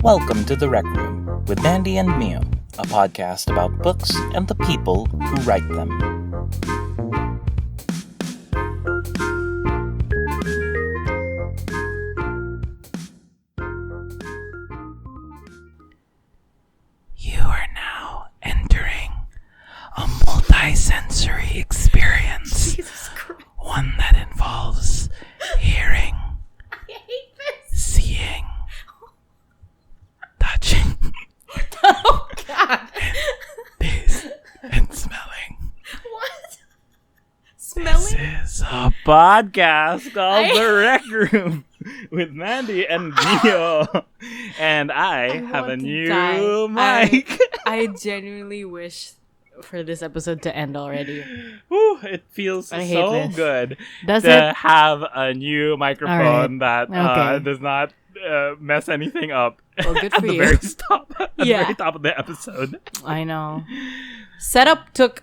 Welcome to The Rec Room with Mandy and Mio, a podcast about books and the people who write them. You are now entering a multi-sensory experience. Jesus Christ. One that involves hearing, I hate this. seeing, touching, Oh, God. taste, and smelling. What? This Smelling? is a podcast called The Rec Room with Mandy and Mio. And I have a want to new die. mic. I genuinely wish for this episode to end already. Whew, it feels I hate so this. good Does to it? have a new microphone that Okay. does not mess anything up Well, good at for the you. very top, at the Yeah. very top of the episode. I know. Setup took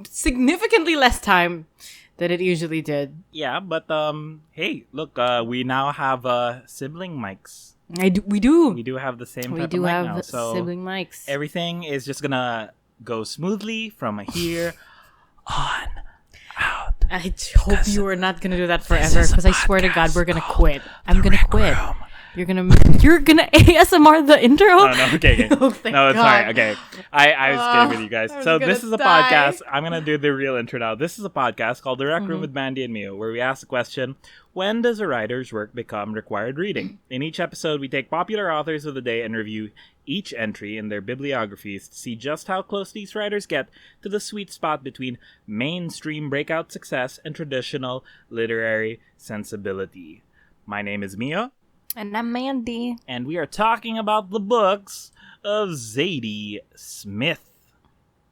significantly less time than it usually did. Yeah, but hey, look, we now have sibling mics. We do. We do have the same We type do of mic have now, so sibling mics. everything is just gonna go smoothly from here on out. I hope you are not gonna do that forever, is a because I swear to God, podcast we're gonna called quit. I'm The gonna Rec quit. Room. You're gonna ASMR the intro. Oh, no, okay. Oh, thank No, it's God. fine. Okay. I was kidding with you guys. I was So gonna this is a die. podcast. I'm going to do the real intro now. This is a podcast called The Rec Room with Mandy and Mio, where we ask the question, when does a writer's work become required reading? In each episode, we take popular authors of the day and review each entry in their bibliographies to see just how close these writers get to the sweet spot between mainstream breakout success and traditional literary sensibility. My name is Mio. And I'm Mandy. And we are talking about the books of Zadie Smith.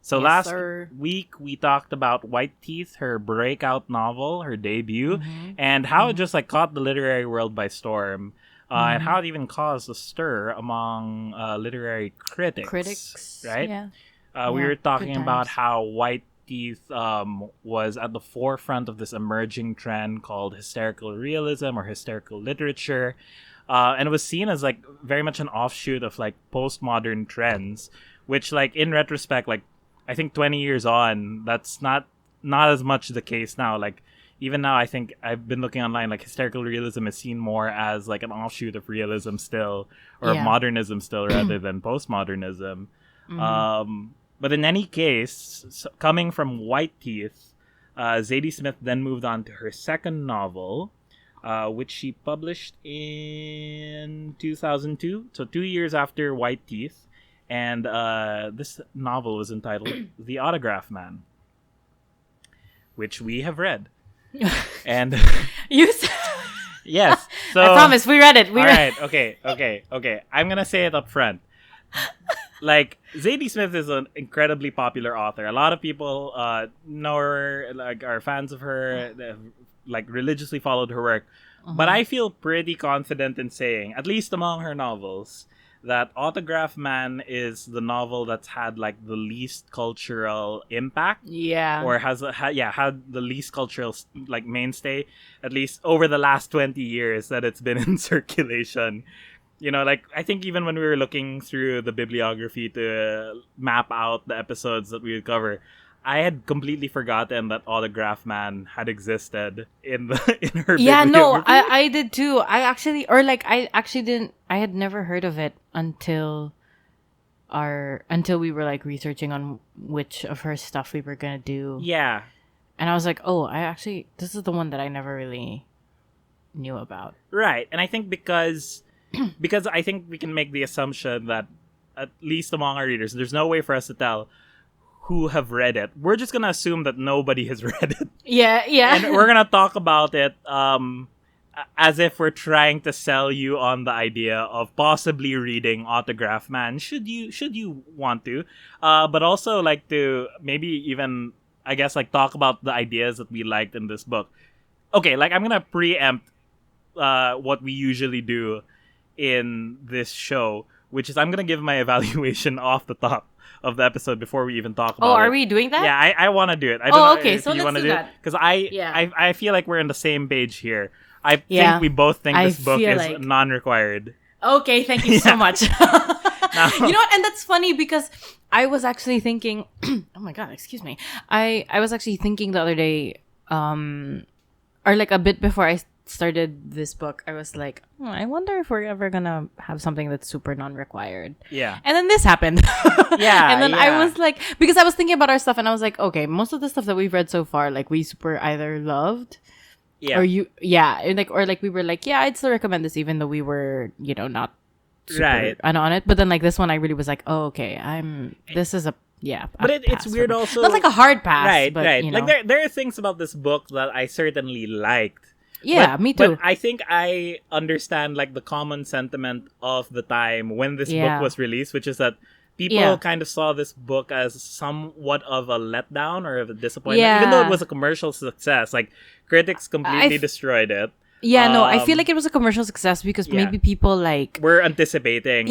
So Yes, last sir. week we talked about White Teeth, her breakout novel, her debut, and how it just like caught the literary world by storm, and how it even caused a stir among literary critics. Right? Yeah. We Yeah, were talking good about times. how White Teeth was at the forefront of this emerging trend called hysterical realism or hysterical literature. And it was seen as like very much an offshoot of like postmodern trends, which like in retrospect, like I think 20 years on, that's not as much the case now. Like even now, I think I've been looking online, like hysterical realism is seen more as like an offshoot of realism still, or of Yeah. modernism still, rather than postmodernism. But in any case, coming from White Teeth, Zadie Smith then moved on to her second novel, which she published in 2002, so 2 years after White Teeth. And this novel was entitled The Autograph Man, which we have read. And You said... yes, so I promise, we read it. We all read right, okay. I'm gonna say it up front. Like Zadie Smith is an incredibly popular author. A lot of people know her, like are fans of her, they've, like religiously followed her work. But I feel pretty confident in saying, at least among her novels, that Autograph Man is the novel that's had like the least cultural impact. Yeah. Or had the least cultural like mainstay, at least over the last 20 years that it's been in circulation. You know, like I think even when we were looking through the bibliography to map out the episodes that we would cover, I had completely forgotten that Autograph Man had existed in her Yeah, no, bibliography. I did too. I actually didn't. I had never heard of it until we were like researching on which of her stuff we were gonna do. Yeah. And I was like, oh, this is the one that I never really knew about. Right. And I think because I think we can make the assumption that at least among our readers, there's no way for us to tell who have read it. We're just gonna assume that nobody has read it. Yeah. And we're gonna talk about it as if we're trying to sell you on the idea of possibly reading Autograph Man, should you want to, but also like to maybe even I guess like talk about the ideas that we liked in this book. Okay, like I'm gonna preempt what we usually do in this show, which is I'm gonna give my evaluation off the top of the episode before we even talk about it. Oh, are we doing that? Yeah, I want to do it. I don't know okay, if so you let's wanna do that. Because I feel like we're on the same page here. I think we both think this book feel is like- non-required. Okay, thank you so much. No. You know what? And that's funny because I was actually thinking. Oh my god, excuse me. I was actually thinking the other day, or like a bit before I started this book, I was like, I wonder if we're ever gonna have something that's super non-required. Yeah. And then this happened. Yeah. And then yeah. I was like, because I was thinking about our stuff, and I was like, okay, most of the stuff that we've read so far, like we super either loved. Yeah. Or we were like, yeah, I'd still recommend this, even though we were, not super Right. on it. But then like this one, I really was like, oh, okay, this is a But a it's pass weird for me. also. Not like a hard pass, Right, but, right. you know. Like there are things about this book that I certainly liked. Yeah, me too. But I think I understand like the common sentiment of the time when this Yeah. book was released, which is that people Yeah. kind of saw this book as somewhat of a letdown or of a disappointment, Yeah. even though it was a commercial success. Like critics completely destroyed it. Yeah, no, I feel Um, like it was a commercial success because yeah. maybe people like. We're anticipating.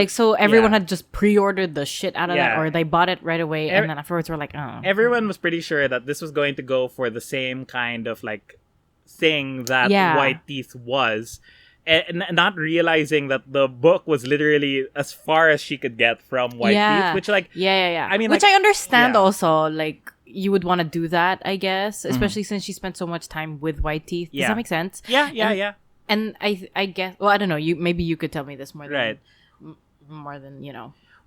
So everyone yeah. had just pre-ordered the shit out of that, Yeah. or they bought it right away, and then afterwards we're like, oh. Everyone was pretty sure that this was going to go for the same kind of like thing that Yeah. White Teeth was, and not realizing that the book was literally as far as she could get from White Teeth, which like yeah. I mean, which like, I understand yeah. also, like you would want to do that, I guess, especially since she spent so much time with White Teeth. Does Yeah. that make sense? yeah. And I guess, well, I don't know. Maybe you could tell me this more than Right. more than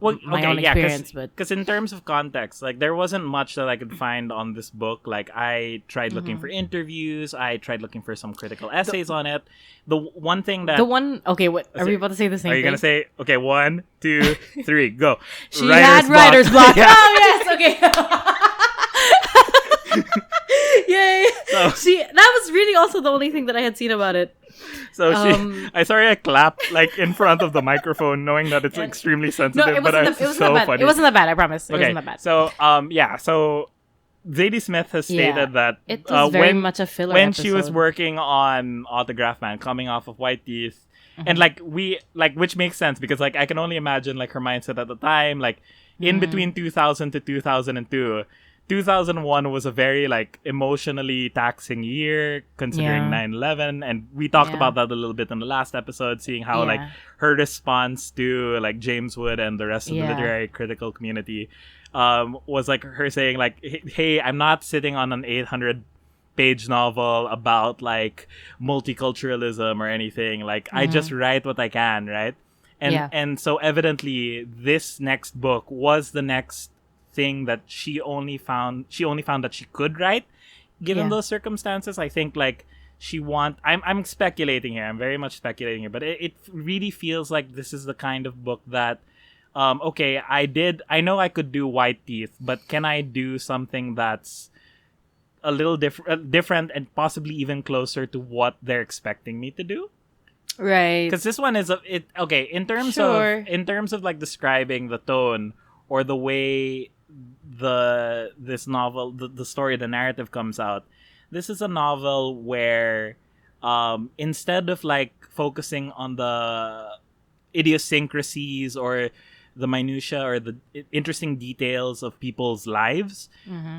Well, my okay, own yeah, experience, but because in terms of context, like there wasn't much that I could find on this book. Like I tried Mm-hmm. looking for interviews, I tried looking for some critical essays on it. The one thing that the one. Okay, what are we about to say? The same are you thing? gonna say? Okay, 1, 2, 3, go. She had writer's block. Yeah. Oh yes, okay. Yay! So- That was really also the only thing that I had seen about it. So Um, I clapped like in front of the microphone, knowing that it's extremely No, sensitive. it but wasn't. It wasn't so that bad. funny. It wasn't that bad. I promise. It Okay, wasn't that bad. so so Zadie Smith has stated that It was very when much a filler when she was episode. working on Autograph Man, coming off of White Teeth, Mm-hmm. and which makes sense because like I can only imagine like her mindset at the time, like Mm-hmm. in between 2000 to 2002. 2001 was a very like emotionally taxing year considering Yeah. 9/11, and we talked Yeah. about that a little bit in the last episode, seeing how like Yeah. her response to like James Wood and the rest of the Yeah. literary critical community was like her saying like, hey, I'm not sitting on an 800-page novel about like multiculturalism or anything. Like I just write what I can, right? And Yeah. and so evidently this next book was the next thing that she only found that she could write given Yeah. those circumstances. I think like I'm speculating here. I'm very much speculating here, but it really feels like this is the kind of book that okay, I know I could do White Teeth, but can I do something that's a little different and possibly even closer to what they're expecting me to do? Right. Because this one is okay in terms Sure. of like describing the tone or the way this novel, the story, the narrative comes out. This is a novel where instead of like focusing on the idiosyncrasies or the minutia or the interesting details of people's lives,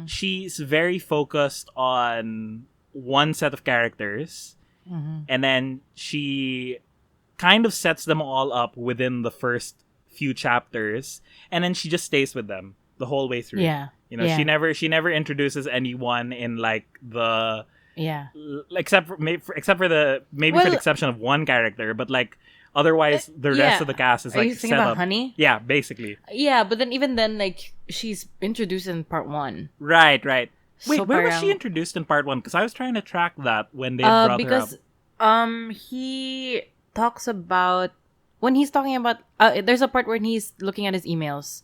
she's very focused on one set of characters, and then she kind of sets them all up within the first few chapters, and then she just stays with them the whole way through. Yeah. You know, Yeah. she never introduces anyone in like the Yeah. except for for the for Well- the exception of one character, but like otherwise the rest yeah. of the cast is Are like you thinking set about up. Honey? Yeah, basically. Yeah, but then even then, like she's introduced in part 1. Right. Wait, So where was parang- she introduced in part 1? Because I was trying to track that when they brought her up. Because he talks about when he's talking about there's a part where he's looking at his emails.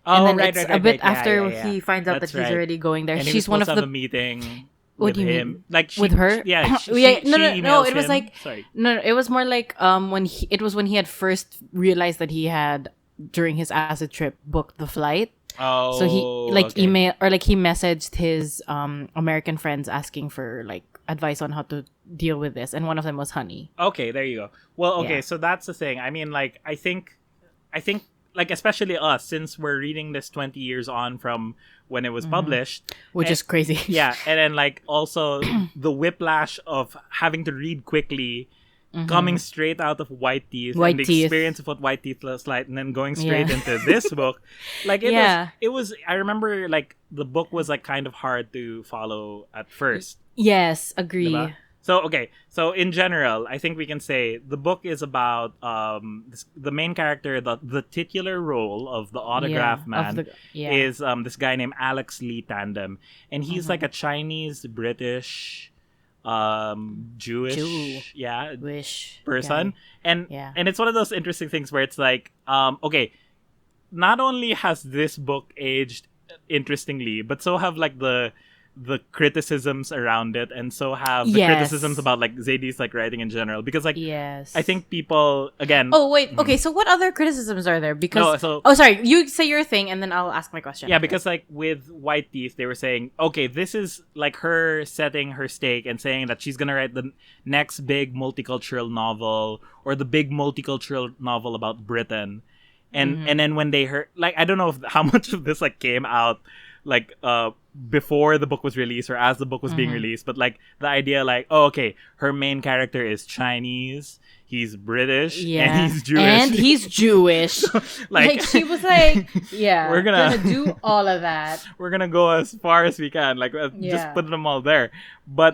Oh, And then right, it's right, a right, bit right. after Yeah. he finds out That's that he's right. already going there. And he She's was one of supposed to the have a meeting What with do you him. mean? Like she, with her. Yeah. No, emails it was him. like Sorry. no, it was more like when he had first realized that he had during his acid trip booked the flight. Oh, So he like okay. email or like he messaged his American friends asking for like advice on how to deal with this, and one of them was Honey. Okay, there you go. Well, okay, Yeah. so that's the thing. I mean, like, I think, like especially us, since we're reading this 20 years on from when it was published, Which is crazy. yeah, and then like also the whiplash of having to read quickly, coming straight out of White Teeth, and the experience of what White Teeth looks like, and then going straight into this book, like it was. I remember like the book was like kind of hard to follow at first. Yes, agree. Diba? So okay, so in general, I think we can say the book is about the main character, the titular role of the autograph man is this guy named Alex Lee Tandem, and he's like a Chinese British Jewish person, and it's one of those interesting things where it's like okay, not only has this book aged interestingly, but so have like the criticisms around it, and so have the criticisms about like Zadie's like writing in general, because like I think people again. Oh wait, okay. So what other criticisms are there? Because sorry, you say your thing, and then I'll ask my question. Yeah, because like with White Teeth, they were saying, okay, this is like her setting her stake and saying that she's gonna write the next big multicultural novel, or the big multicultural novel about Britain, and then when they heard, like, I don't know how much of this like came out like before the book was released or as the book was being released, but like the idea like, oh, okay, her main character is Chinese, he's British, and he's Jewish. like she was like, we're gonna do all of that. We're gonna go as far as we can, like just put them all there. But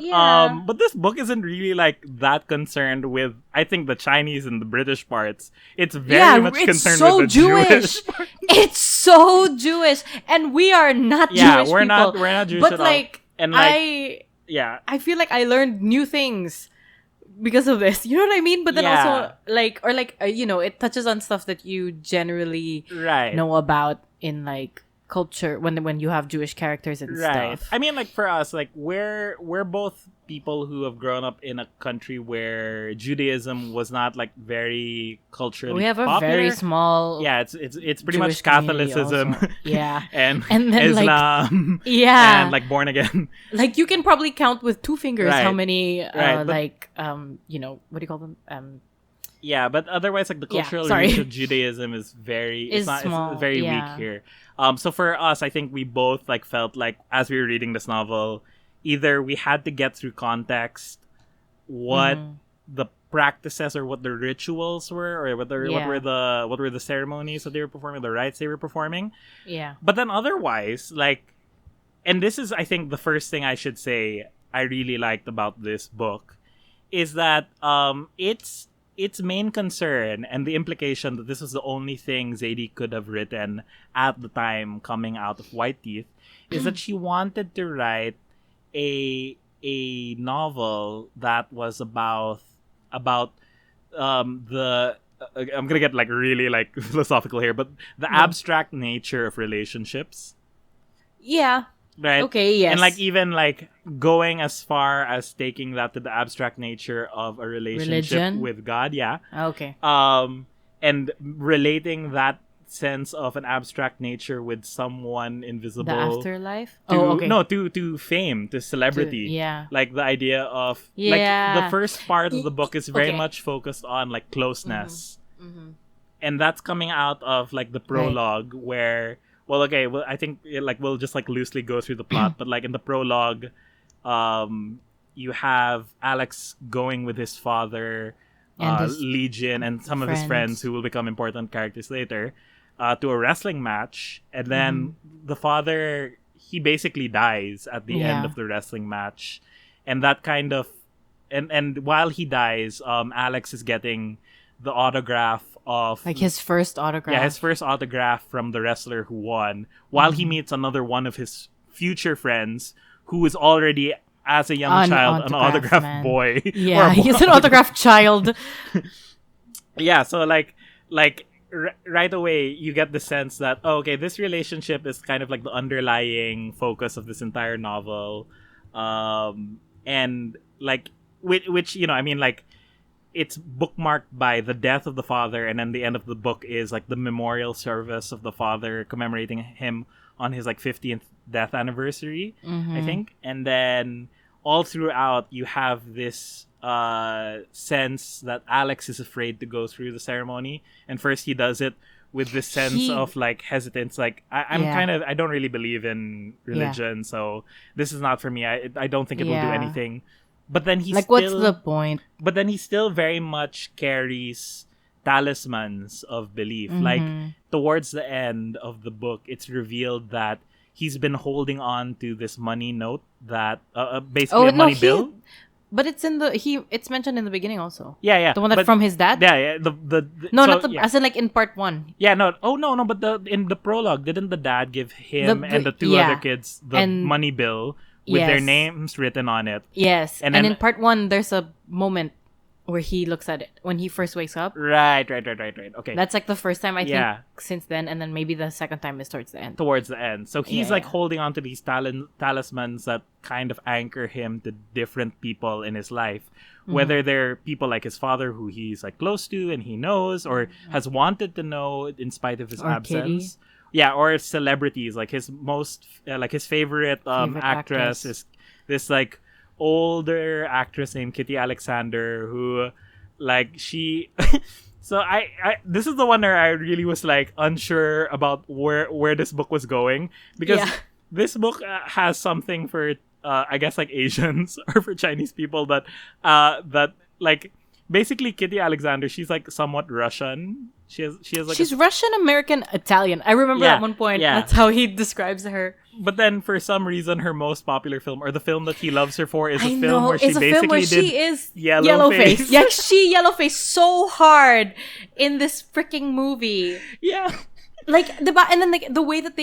this book isn't really like that concerned with, I think, the Chinese and the British parts. It's very much concerned with the Jewish part. It's so Jewish, and we are not Jewish we're people. We're not Jewish but at like, all. And like, I feel like I learned new things because of this. You know what I mean? But then also like, or like, it touches on stuff that you generally know about in like culture when you have Jewish characters and stuff. I mean, like for us, like we're both people who have grown up in a country where Judaism was not like very culturally We have a popular. very small it's pretty Jewish much Catholicism and then Islam like, and like born again. Like you can probably count with two fingers how many like what do you call them? But otherwise, like the cultural reach of Judaism is very small. It's very weak here. So for us, I think we both like felt like as we were reading this novel, either we had to get through context what the practices or what the rituals were, or what were the ceremonies that they were performing, the rites they were performing. Yeah. But then otherwise, like, and this is, I think, the first thing I should say I really liked about this book is that its main concern and the implication that this was the only thing Zadie could have written at the time coming out of White Teeth is that she wanted to write a novel that was about the I'm gonna get like really like philosophical here, but the abstract nature of relationships. Yeah. Right. Okay. Yes. And like even like going as far as taking that to the abstract nature of a relationship with God. Yeah. Okay. And relating that sense of an abstract nature with someone invisible. The afterlife. No, to fame, to celebrity. Like the idea of like the first part of the book is very much focused on like closeness, and that's coming out of like the prologue where. Well, I think like we'll just like loosely go through the plot, but like in the prologue, you have Alex going with his father, and Legion, and some of his friends who will become important characters later, to a wrestling match, and then the father, he basically dies at the end of the wrestling match, and that kind of, and while he dies, Alex is getting the autograph of like his first autograph. Yeah, his first autograph from the wrestler who won, while he meets another one of his future friends who is already, as a young child, an autograph boy. Yeah, he's an autograph child. Yeah, so like right away you get the sense that this relationship is kind of like the underlying focus of this entire novel, and like which I mean, like, it's bookmarked by the death of the father, and then the end of the book is like the memorial service of the father commemorating him on his like 50th death anniversary, I think. And then all throughout you have this sense that Alex is afraid to go through the ceremony, and first he does it with this sense of like hesitance. Like I'm Yeah. kind of, I don't really believe in religion, so this is not for me. I don't think it will do Yeah. anything. But then he Like, still, what's the point? but then he still very much carries talismans of belief. Like towards the end of the book, it's revealed that he's been holding on to this money note that basically a money bill. But it's in it's mentioned in the beginning also. Yeah, yeah. The one that But- from his dad? Yeah, yeah. No, so, not the yeah. as in like in part 1. Yeah, no. Oh, no, no. But in the prologue, didn't the dad give him and the two yeah. other kids the And- money bill with their Yes. names written on it? Yes. And And then- in part 1 there's a moment where he looks at it when he first wakes up. Right. Okay. That's like the first time I Yeah. think since then, and then maybe the second time is towards the end. Towards the end. So he's Yeah, like yeah. holding on to these talismans that kind of anchor him to different people in his life. Mm-hmm. Whether they're people like his father who he's like close to and he knows or has wanted to know in spite of his Or absence. Yeah, or celebrities like his most like his favorite, Favorite actress is this like older actress named Kitty Alexander who like she so I this is the one where I really was like unsure about where this book was going because Yeah. this book has something for I guess like Asians or for Chinese people that like basically Kitty Alexander, she's like somewhat Russian. She has like She's Russian, American, Italian. I remember Yeah, at one point yeah. that's how he describes her. but then for some reason her most popular film or the film that he loves her for is a I film know. where she It's a basically film where did she is Yellowface. Yeah, she yellowface so hard in this freaking movie. yeah. Like and then like the way that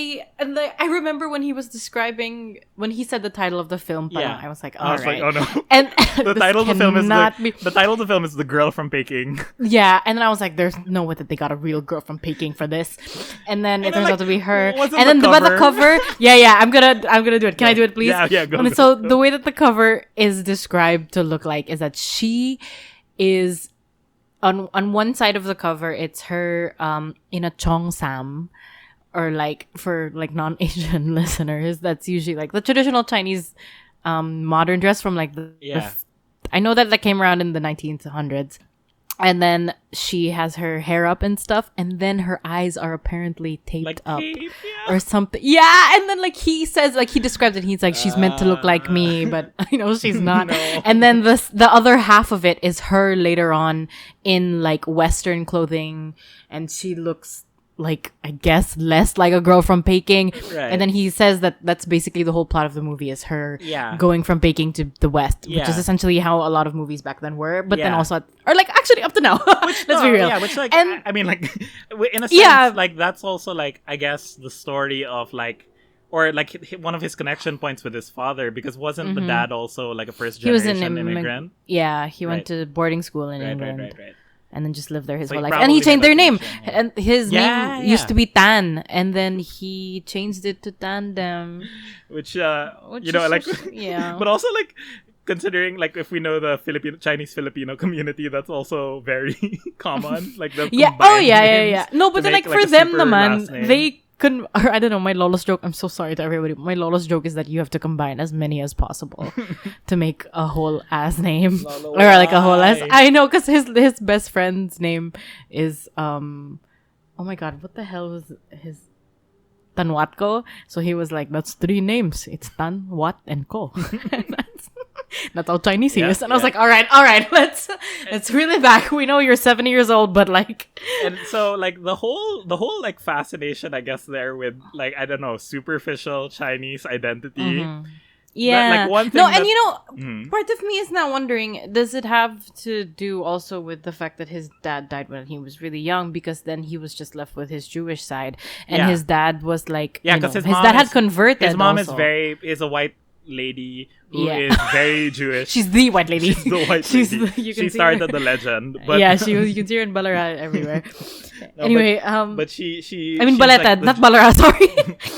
I remember when he was describing when he said the title of the film. Yeah. I was like, I all was right. like, oh no. And The this title of the film is cannot be- the title of the film is The Girl from Peking. Yeah, and then I was like, "There's no way that they got a real girl from Peking for this." And then it then, turns like, out to be her. wasn't And then the but the cover- cover, yeah, I'm gonna do it. Can I do it, please? Yeah, go, And go, so go. the way that the cover is described to look like is that she is on one side of the cover. It's her in a cheongsam. Or like for like non-Asian listeners, that's usually like the traditional Chinese modern dress from like Yeah. I know that came around in the 1900s. And then she has her hair up and stuff, and then her eyes are apparently taped Like up tape, yeah. or something. Yeah, and then like he says, like he describes it. He's like, she's meant to look like me, but I know she's not. No. And then the other half of it is her later on in like Western clothing, and she looks like I guess less like a girl from Peking. Right. And then he says that that's basically the whole plot of the movie is her Yeah. going from Peking to the West, which Yeah. is essentially how a lot of movies back then were. But then Yeah. also, or like actually up to now. Let's be No, real. Yeah, which like And- I mean like in a sense Yeah. like that's also like I guess the story of like or like one of his connection points with his father because wasn't the dad also like a first He was generation an immigrant? Yeah, he Right. went to boarding school in Right, England. right. And then just lived there his So whole he life. And he probably changed had their that name. connection, yeah. And his Yeah, name used yeah. to be Tan. And then he changed it to Tandem. Which Which you know is like so yeah. but also like considering like if we know the Chinese Filipino community that's also very common like the Yeah. Oh, combined yeah, yeah, names yeah. No, to but then make, like for a them, super naman, last name. they couldn't, or I don't know, my Lola's joke, I'm so sorry to everybody. My Lola's joke is that you have to combine as many as possible to make a whole ass name. Lolo, Or like a whole ass. why? I know, because his best friend's name is, oh my god, what the hell was his? Tanwatko. So he was like, that's 3 names. It's Tan, Wat, and Ko. That's how Chinese he Yeah, is. And I was yeah. like, all right, let's reel it back. We know you're 70 years old, but like, And so like the whole like fascination I guess there with like I don't know superficial Chinese identity. yeah. like, one no, thing and that- you know, Mhm. part of me is now wondering, does it have to do also with the fact that his dad died when he was really young? Because then he was just left with his Jewish side, and Yeah. his dad was like, Yeah, you know, because his dad had converted. His mom also. is a white lady who Yeah. is very Jewish. She's the white lady. She's the white She's lady. the- you can She see started her. the legend, but yeah, you can see her in Ballarat everywhere. No, Anyway, but she I mean she's Baleta, like the not Ballarat. Sorry.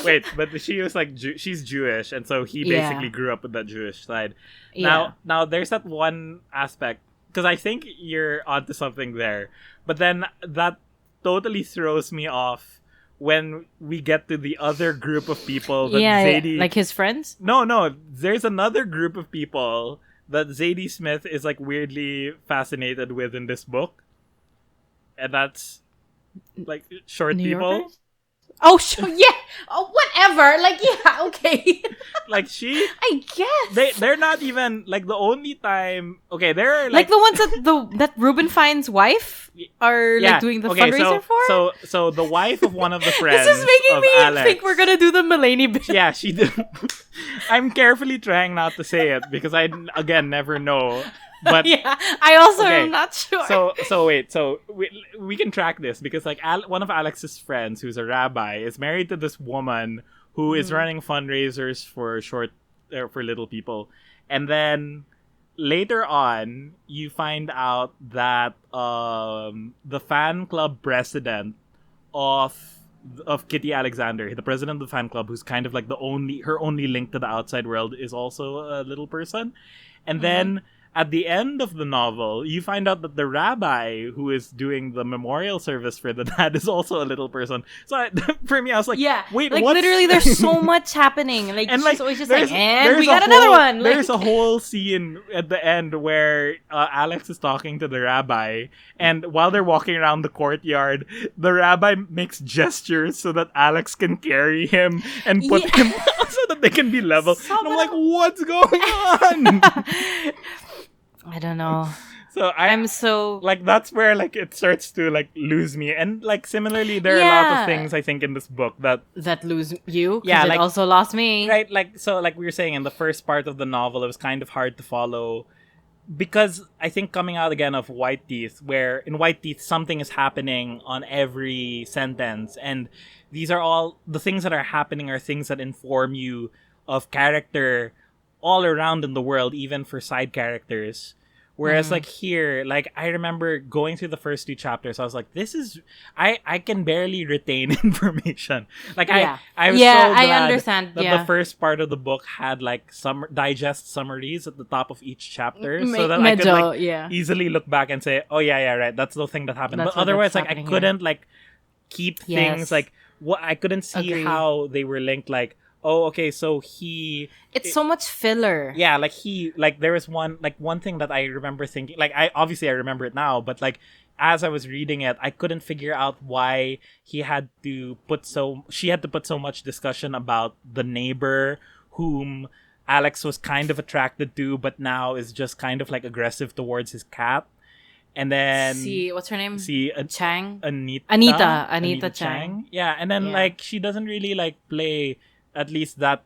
Wait, but she was like she's Jewish, and so he Yeah. basically grew up with that Jewish side. Yeah. Now there's that one aspect because I think you're onto something there, but then that totally throws me off when we get to the other group of people that yeah, Zadie. like his friends. No, there's another group of people that Zadie Smith is like weirdly fascinated with in this book, and that's like short New people. Yorkers? Oh, sure, yeah. Oh, whatever. Like, yeah, okay. Like I guess. they're not even like the only time. Okay, they're Like the ones that Ruben Fiennes' wife are like doing the fundraiser for. So the wife of one of the friends This is making of me Alex, think we're gonna do the Mulaney bit. yeah, she did. I'm carefully trying not to say it because I again never know. But Yeah, I also okay, am not sure. so wait, so we can track this because like one of Alex's friends, who's a rabbi, is married to this woman who is running fundraisers for for little people, and then later on you find out that the fan club president of Kitty Alexander, the president of the fan club, who's kind of like her only link to the outside world, is also a little person, and then at the end of the novel, you find out that the rabbi who is doing the memorial service for the dad is also a little person. So for me, I was like, yeah, wait, like what's... literally, there's so much happening. Like, and she's like, always just there's- like, and there's we a got another whole- one. Like, There's a whole scene at the end where Alex is talking to the rabbi, and while they're walking around the courtyard, the rabbi makes gestures so that Alex can carry him and put him so that they can be level. And I'm like, what's going on? I don't know. So I'm so like that's where like it starts to like lose me, and like similarly there are a lot of things I think in this book that lose you. Yeah, It like- also lost me. right, like so like we were saying in the first part of the novel, it was kind of hard to follow because I think coming out again of White Teeth, where in White Teeth something is happening on every sentence, and these are all the things that are happening are things that inform you of character all around in the world, even for side characters. Whereas like here, like I remember going through the first two chapters, I was like, this is I can barely retain information. Like Yeah. I was Yeah, so I glad understand, that yeah. the first part of the book had like some digest summaries at the top of each chapter, Me- so that I could medyo, like yeah. easily look back and say, oh yeah, right, that's the thing that happened. That's But what- otherwise, that's like I happening couldn't like keep things Yes. like what I couldn't see Agree. how they were linked. Like, oh, okay, so It's so much filler. yeah, like there was one thing that I remember thinking, like I remember it now, but like as I was reading it, I couldn't figure out why she had to put so much discussion about the neighbor whom Alex was kind of attracted to, but now is just kind of like aggressive towards his cat. And then What's her name? Chang, Anita. Anita Anita Chang. Yeah, and then Yeah. like she doesn't really like play at least that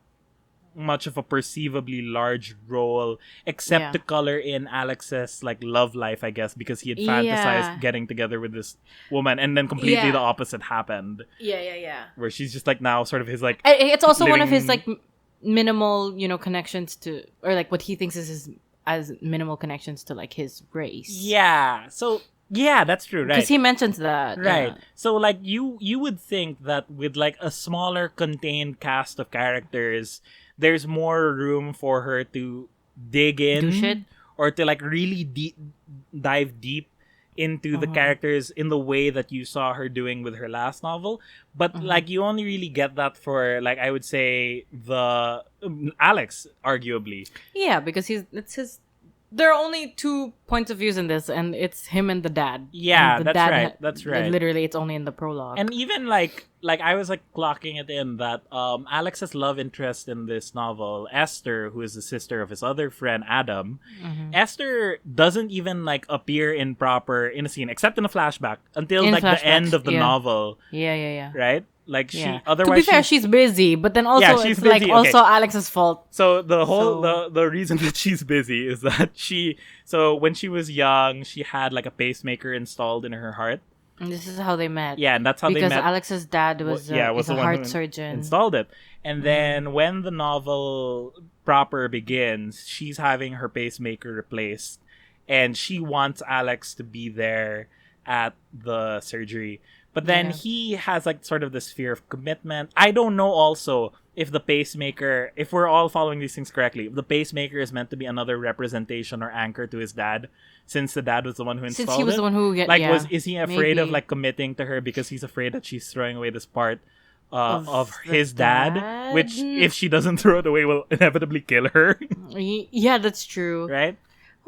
much of a perceivably large role, except Yeah. to color in Alex's like love life, I guess, because he had Yeah. fantasized getting together with this woman, and then completely Yeah. the opposite happened, Yeah. where she's just like now sort of his like It's also one of his living- like minimal, connections to, or like what he thinks is his as minimal connections to like his race. yeah. So yeah, that's true, right? Because he mentions that. Right. Yeah. So like you would think that with like a smaller contained cast of characters, there's more room for her to dig in Do shit. or to like really dive deep into the characters in the way that you saw her doing with her last novel. But like you only really get that for like I would say the Alex, arguably. Yeah, because it's his. There are only two points of views in this, and it's him and the dad. Yeah, And the that's dad right. That's right. Literally, it's only in the prologue. And even like I was like clocking it in that Alex's love interest in this novel, Esther, who is the sister of his other friend Adam, Esther doesn't even like appear in a scene except in a flashback until In like the flashbacks, end of the yeah. novel, yeah. right? Like she Yeah. otherwise to be fair, she- she's busy, but then also she's it's like busy, also okay. Alex's fault. So the whole So- the reason that she's busy is that when she was young, she had like a pacemaker installed in her heart. And this is how they met. Yeah, and that's how because they met. Alex's dad was was a the one heart who surgeon. installed it. And then when the novel proper begins, she's having her pacemaker replaced, and she wants Alex to be there at the surgery. But then Yeah. he has like sort of this fear of commitment. I don't know also if the pacemaker, if we're all following these things correctly, if the pacemaker is meant to be another representation or anchor to his dad, since the dad was the one who installed it. Since he was the one who Is he afraid of maybe. like committing to her because he's afraid that she's throwing away this part of the his dad, dad? which if she doesn't throw it away will inevitably kill her, Yeah, that's true. right?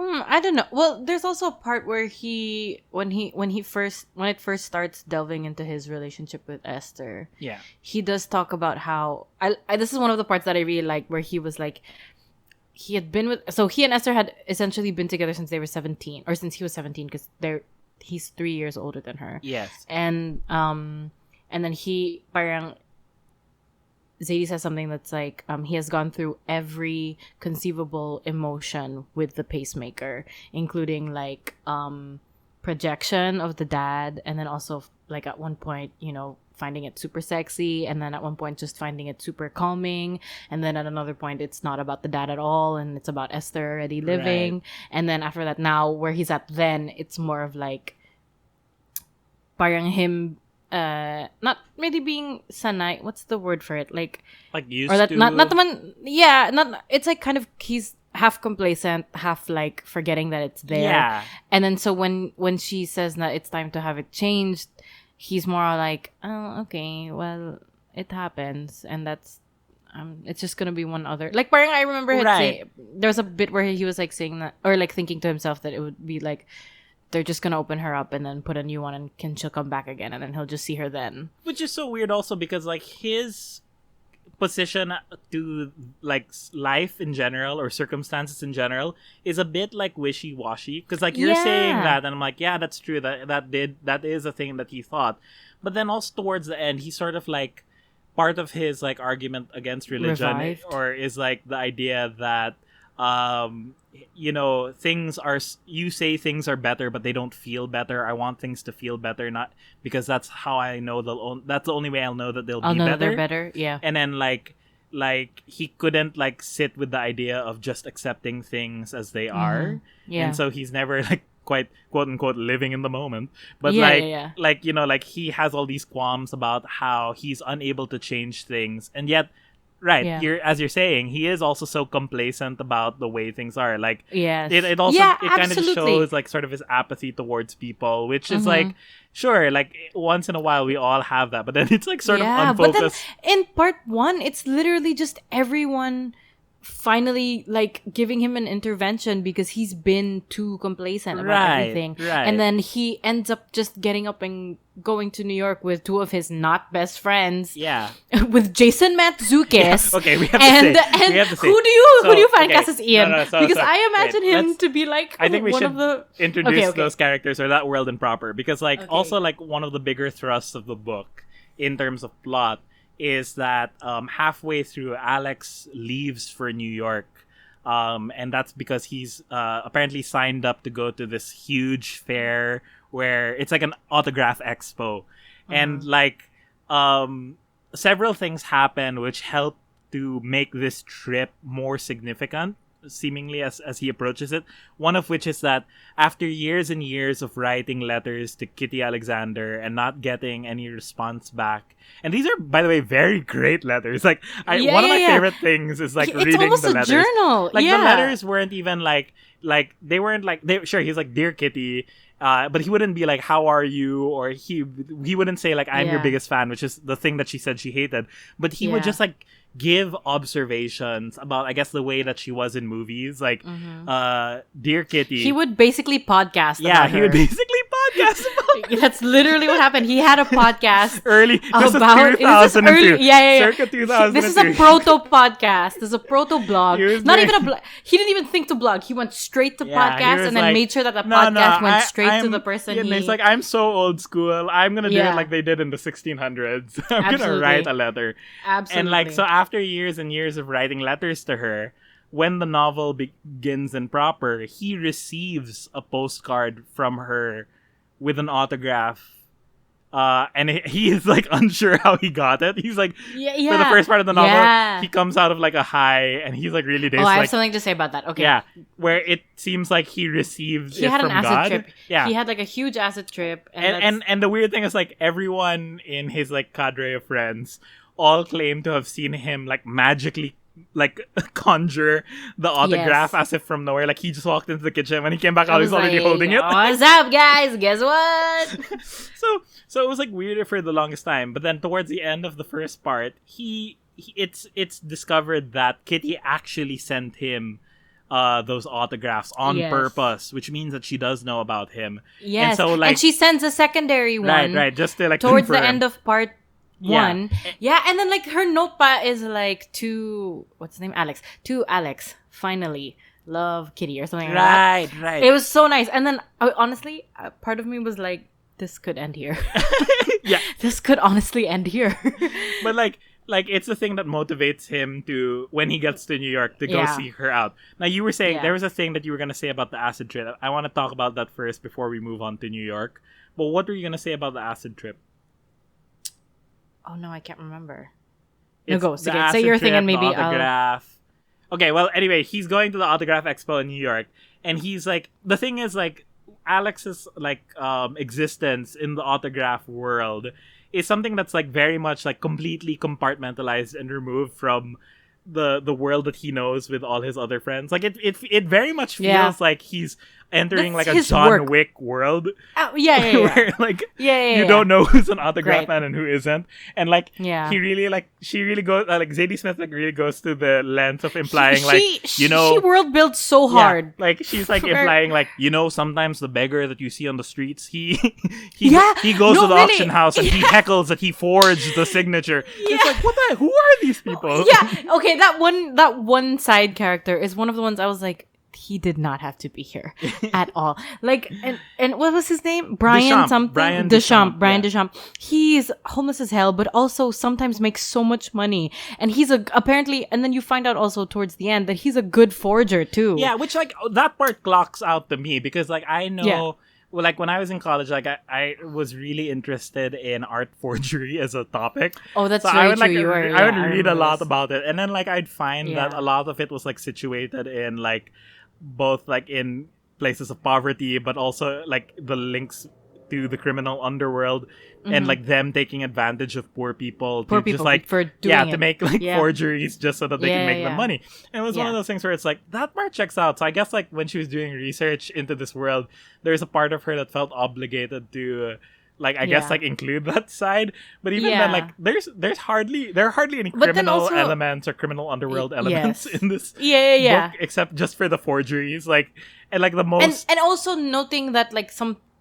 I don't know. Well, there's also a part where when it first starts delving into his relationship with Esther, Yeah. he does talk about how I this is one of the parts that I really like, where he was like, he and Esther had essentially been together since they were 17, or since he was 17, because he's 3 years older than her. Yes. And then Zadie says something that's like, he has gone through every conceivable emotion with the pacemaker, including like projection of the dad, and then also like at one point, finding it super sexy, and then at one point just finding it super calming, and then at another point it's not about the dad at all, and it's about Esther already living. Right. And then after that, now where he's at, then it's more of like parang him not really being sanay, what's the word for it, like used or that to. not the one, yeah, not, it's like kind of he's half complacent, half like forgetting that it's there. Yeah. And then so when she says that it's time to have it changed, he's more like, oh, okay, well, it happens, and that's it's just gonna be one other, like, parang I remember him saying, there was a bit where he was like saying that, or like thinking to himself that it would be like they're just gonna open her up and then put a new one, and she'll come back again, and then he'll just see her then. Which is so weird also, because like his position to like life in general or circumstances in general is a bit like wishy-washy, because like you're saying that, and I'm like, yeah, that's true, that is a thing that he thought. But then also towards the end, he sort of like, part of his like argument against religion Revived. or is like the idea that things are, you say things are better, but they don't feel better. I want things to feel better, not because that's how I know that's the only way I'll know that they'll I'll be know better. they're better, yeah. And then like he couldn't like sit with the idea of just accepting things as they are. Yeah. And so he's never like quite quote unquote living in the moment. But Yeah. like he has all these qualms about how he's unable to change things, and yet as you're saying, he is also so complacent about the way things are. Like, yes. it also Yeah, it kind of absolutely. shows like sort of his apathy towards people, which is like, sure, like once in a while we all have that, but then it's like sort of unfocused. But then in part 1, it's literally just everyone finally like giving him an intervention because he's been too complacent about everything. Right. And then he ends up just getting up and going to New York with 2 of his not best friends. Yeah. With Jason Mantzoukas. Yeah. Okay, we have to say. Who do you fan cast as Ian? Because I imagine him let's- to be like I think we one should of the introduce those characters or that world in proper, because like also like one of the bigger thrusts of the book in terms of plot is that halfway through Alex leaves for New York, and that's because he's apparently signed up to go to this huge fair where it's like an autograph expo, and like several things happen which help to make this trip more significant, seemingly as he approaches it. One of which is that after years and years of writing letters to Kitty Alexander and not getting any response back, and these are, by the way, very great letters. Like one of my favorite things is like it's reading almost the a letters. journal. Like the letters weren't even like they weren't like sure he's like, "Dear Kitty," but he wouldn't be like, "How are you?" or he wouldn't say like, "I'm your biggest fan," which is the thing that she said she hated. But he would just like give observations about, I guess, the way that she was in movies, like "Dear Kitty." He would basically podcast about he her. would basically podcast about her. That's literally what happened. He had a podcast Early, this about was 2002. Circa 2002. This is a proto podcast. This is a proto blog. He was Not very- even a blog. He didn't even think to blog. He went straight to He podcast was and then like, made sure that the "No, podcast went straight to I'm- the person. Yeah, and he's like, "I'm so old school. I'm gonna do it Yeah. like they did in the 1600s. I'm gonna Absolutely. write a letter." absolutely. And like, so after years and years of writing letters to her, when the novel begins in proper, he receives a postcard from her with an autograph. And he is like unsure how he got it. He's like, for the first part of the novel, he comes out of like a high and he's like really dazed. I have like, something to say about that. Okay. yeah, where it seems like he received He it had from an acid God. trip. Yeah. He had like a huge acid trip. And And the weird thing is like everyone in his like cadre of friends all claim to have seen him like magically like conjure the autograph as if from nowhere. Like he just walked into the kitchen. When he came back out, he's already holding it. What's up, guys? Guess what? So it was like weirder for the longest time. But then towards the end of the first part, it's discovered that Kitty actually sent him those autographs on Yes. purpose, which means that she does know about him. Yes. And so like she sends a secondary one right, just to like towards confirm. the end of part Yeah. 1. Yeah, and then like her notepad is like to what's his name? Alex. To Alex. Finally, love Kitty or something like that. Right. It was so nice. And then honestly, part of me was like, this could end here. Yeah. This could honestly end here. But like it's the thing that motivates him to, when he gets to New York, to go Yeah. seek her out. Now you were saying Yeah. there was a thing that you were gonna say about the acid trip. I want to talk about that first before we move on to New York. But what were you gonna say about the acid trip? Oh no, I can't remember. It's go. the Okay, say acid your thing trip, and the maybe I'll... autograph. Okay, well, anyway, he's going to the Autograph Expo in New York, and he's like, the thing is, like, Alex's like existence in the autograph world is something that's like very much like completely compartmentalized and removed from the world that he knows with all his other friends. Like it very much feels Yeah. like he's entering That's like a his John work. Wick world. Yeah. Where like Yeah, you don't know who's an autograph Right. man and who isn't, and like Yeah. he really like she really goes like Zadie Smith like really goes to the length of implying she like world builds so yeah, hard. like she's like For- implying like sometimes the beggar that you see on the streets he Yeah, he goes no, to the really. auction house and he heckles that he forged the signature. It's like who are these people? Yeah. Okay, that one side character is one of the ones I was like, he did not have to be here at all. Like, and what was his name? Brian Deschamps. something? Brian Deschamps. Deschamps, Brian yeah. Deschamps. He's homeless as hell, but also sometimes makes so much money. And he's apparently, and then you find out also towards the end that he's a good forger too. Yeah, which like that part clocks out to me because like I know Yeah. well, like when I was in college, like I was really interested in art forgery as a topic. Oh, that's So very I would true. like You were, I would yeah, read a remember lot this. about it, and then like I'd find that Yeah. a lot of it was like situated in like both like in places of poverty, but also like the links to the criminal underworld and like them taking advantage of poor people Poor to people just like for doing to it. make like Yeah. forgeries just so that they can Yeah, make yeah. them money. And it was one of Yeah. those things where it's like that part checks out. So I guess like when she was doing research into this world, there's a part of her that felt obligated to like I guess Yeah. like include that side. But even Yeah. then like there are hardly any But then criminal also- elements or criminal underworld elements Yes. in this Yeah. book except just for the forgeries. Like and like the most And also noting that like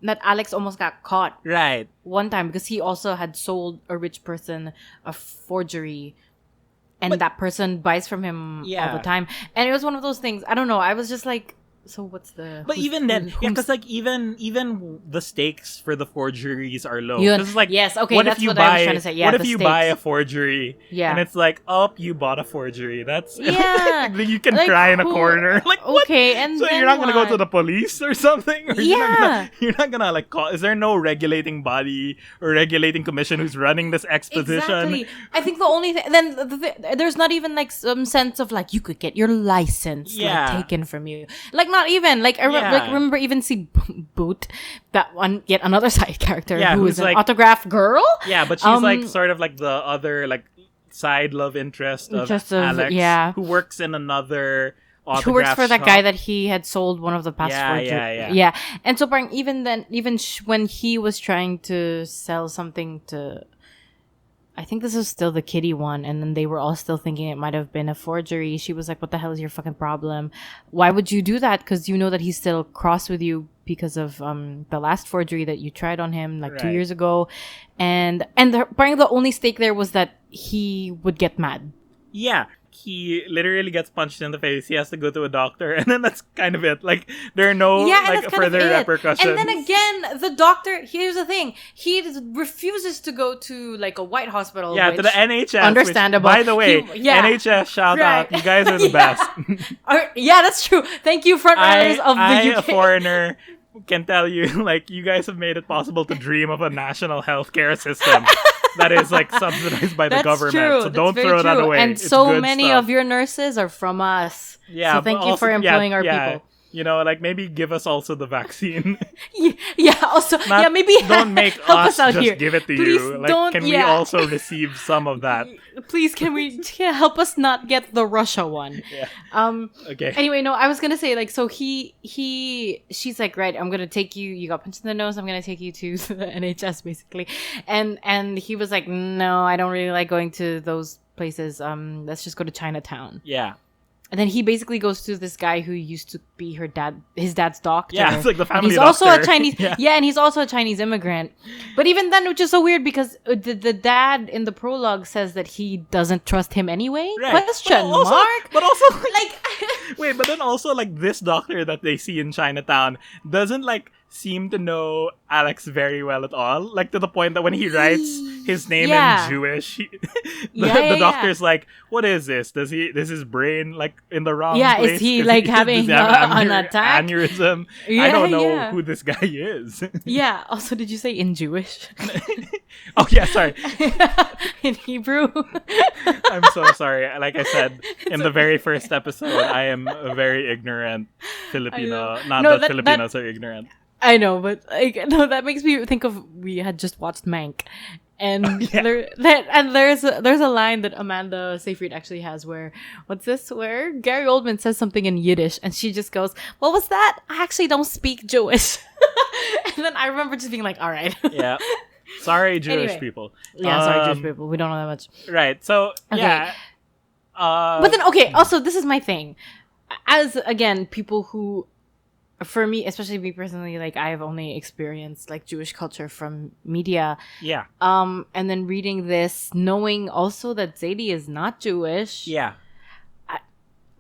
that Alex almost got caught right. one time because he also had sold a rich person a forgery, and But- that person buys from him all Yeah. the time. And it was one of those things. I don't know. I was just like, so what's the? But who's- even then, who's- yeah, because like even the stakes for the forgeries are low. You- 'Cause it's like, yes, okay, what that's if you what buy, I was trying to say. Yeah, what if the you buy a stakes. forgery? Yeah. and it's like, oh, you bought a forgery. That's Yeah. you can Like, cry in a who- corner. Like what? Okay, and So then you're not gonna go to what? the police or something? Or Yeah. you're not gonna like call. Is there no regulating body or regulating commission who's running this exposition? Exactly. I think the only thing then there's not even like some sense of like you could get your license Yeah. like taken from you. Like not even like I Yeah. remember even see Boot, that one yet another side character Yeah, who who's is an like- autograph girl. Yeah, but she's like Um, sort of like the other like side love interest of Just of- Alex, yeah. who works in another autograph Who works for that shop. guy that he had sold one of the past Yeah, forgeries. yeah. And so parang even then, when he was trying to sell something to, I think this was still the Kitty one, and then they were all still thinking it might have been a forgery. She was like, "What the hell is your fucking problem? Why would you do that? Because you know that he's still cross with you because of the last forgery that you tried on him like 2 Right. years ago." And apparently the only stake there was that he would get mad. Yeah, he literally gets punched in the face. He has to go to a doctor, and then that's kind of it. Like there are no Yeah, and like that's kind of further it. repercussions. And then again, the doctor. Here's the thing: he refuses to go to like a white hospital. yeah, which, to the NHS. Understandable. Which, by the way, Yeah. NHS shout Right. out. You guys are the Yeah. best. Yeah, that's true. Thank you, front runners of the I, UK. a foreigner, can tell you, like, you guys have made it possible to dream of a national healthcare system that is like subsidized by the That's government. true. So That's don't very throw that true. away. And It's so good many stuff. of your nurses are from us. Yeah, So thank but you also- for employing yeah, our yeah. people. You know, like maybe give us also the vaccine. Yeah. Also, Not- yeah. Maybe don't make help us out just here. give it to Please you. Like, don't. can we yeah. also receive some of that? Please, can help us not get the Russia one? Yeah. Okay. Anyway, no, I was gonna say like, so she's like, right, I'm gonna take you. You got punched in the nose. I'm gonna take you to the NHS, basically. And he was like, no, I don't really like going to those places. Let's just go to Chinatown. Yeah. And then he basically goes to this guy who used to be his dad's doctor. Yeah, it's like the family and he's doctor. also a Chinese. Yeah. And he's also a Chinese immigrant. But even then, which is so weird because the dad in the prologue says that he doesn't trust him anyway. Right. Question also, mark. But also, Like, wait, but then also, like, this doctor that they see in Chinatown doesn't, like, seem to know Alex very well at all. Like, to the point that when he writes his name in Jewish, the doctor's like, what is this? Is his brain, like, in the wrong place? Is he, like, having an attack? Aneurysm? I don't know who this guy is. Yeah. Also, did you say in Jewish? Oh, yeah, sorry. In Hebrew? I'm so sorry. Like I said in the very first episode, I am a very ignorant Filipino. Not that Filipinos are ignorant. I know, but like, no, that makes me think of we had just watched Mank, and there's a line that Amanda Seyfried actually has where where Gary Oldman says something in Yiddish, and she just goes, "What was that? I actually don't speak Jewish." And then I remember just being like, "All right." Yeah. Sorry, Jewish people. Yeah, sorry, Jewish people. We don't know that much. Right. So yeah. But then also this is my thing, as again people who. For me, especially me personally, like I have only experienced like Jewish culture from media. Yeah. And then reading this, knowing also that Zadie is not Jewish. Yeah.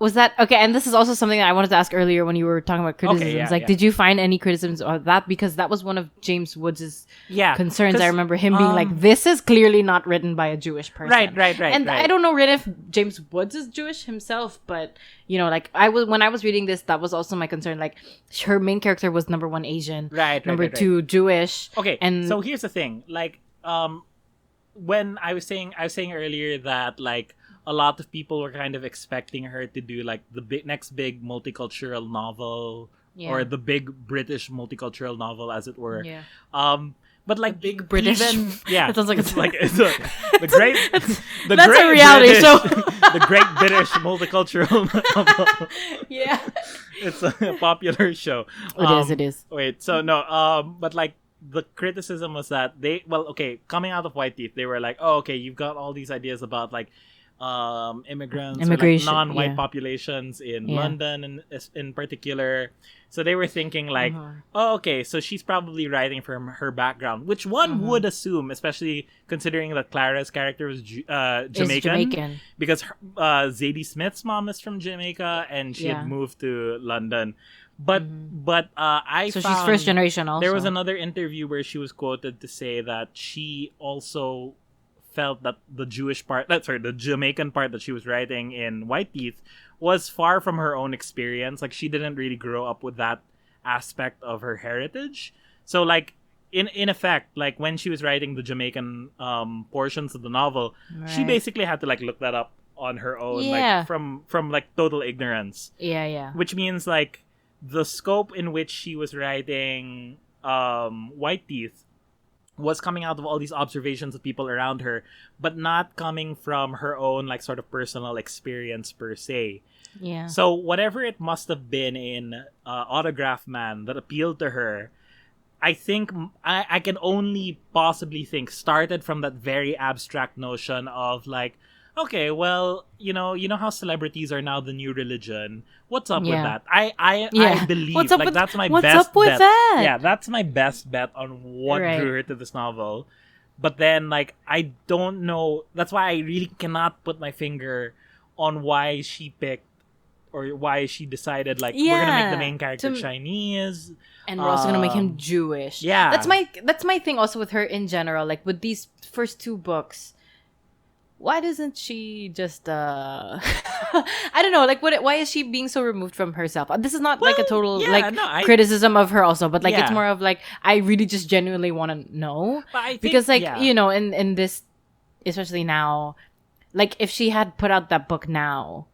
Was that okay? And this is also something that I wanted to ask earlier when you were talking about criticisms. Okay, yeah. Did you find any criticisms of that? Because that was one of James Woods' concerns. I remember him being like, "This is clearly not written by a Jewish person." Right. And I don't know really if James Woods is Jewish himself, but you know, like when I was reading this, that was also my concern. Like, her main character was number 1 Asian, number 2 Jewish. Okay, and so here's the thing. Like, when I was saying earlier that like a lot of people were kind of expecting her to do like the next big multicultural novel or the big British multicultural novel, as it were. Yeah. But like big British, yeah, it sounds like it's the great. That's a reality British, show. The Great British Multicultural Novel. Yeah, it's a popular show. It is. Wait, so no, but like the criticism was that coming out of White Teeth, they were like, oh, okay, you've got all these ideas about like immigrants, or like non-white populations in London in particular. So they were thinking like, oh, okay, so she's probably writing from her background, which one would assume, especially considering that Clara's character was Jamaican. Because Zadie Smith's mom is from Jamaica and she had moved to London. But she's first generation also. There was another interview where she was quoted to say that she also felt that the Jamaican part that she was writing in White Teeth was far from her own experience. Like, she didn't really grow up with that aspect of her heritage. So, like, in effect, like, when she was writing the Jamaican portions of the novel, she basically had to, like, look that up on her own, like, from like, total ignorance. Yeah. Which means, like, the scope in which she was writing White Teeth was coming out of all these observations of people around her, but not coming from her own like sort of personal experience per se. Yeah. So whatever it must have been in Autograph Man that appealed to her, I think I can only possibly think started from that very abstract notion of like, okay, well, you know how celebrities are now the new religion. What's up with that? I believe that's my best bet. What's up with that? Yeah, that's my best bet on what drew her to this novel. But then, like, I don't know. That's why I really cannot put my finger on why she picked or why she decided, like, we're gonna make the main character Chinese, and we're also gonna make him Jewish. Yeah, that's my thing. Also with her in general, like with these first 2 books. Why doesn't she just I don't know, like why is she being so removed from herself? This is not like a total criticism of her also, but like it's more of like I really just genuinely want to know. But I think, because like you know, in this, especially now, like if she had put out that book now,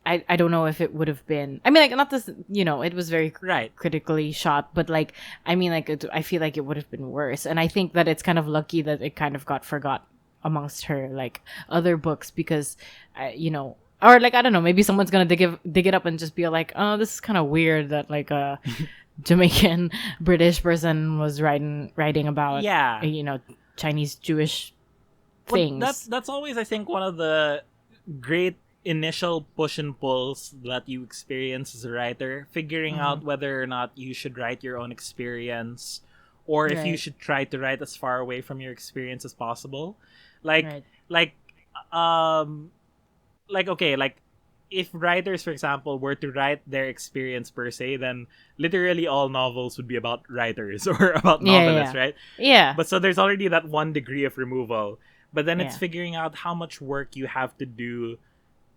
I don't know if it would have been. I mean, like not this, you know, it was very critically shot, but like I mean, like I feel like it would have been worse, and I think that it's kind of lucky that it kind of got forgot amongst her like other books because you know, or like I don't know, maybe someone's gonna dig it up and just be like, oh, this is kind of weird that like a Jamaican British person was writing about you know, Chinese Jewish things. That's always I think one of the great initial push and pulls that you experience as a writer, figuring out whether or not you should write your own experience, or if you should try to write as far away from your experience as possible. Like, like, okay, like, if writers, for example, were to write their experience per se, then literally all novels would be about writers or about novelists, right? Yeah. But so there's already that one degree of removal. But then it's figuring out how much work you have to do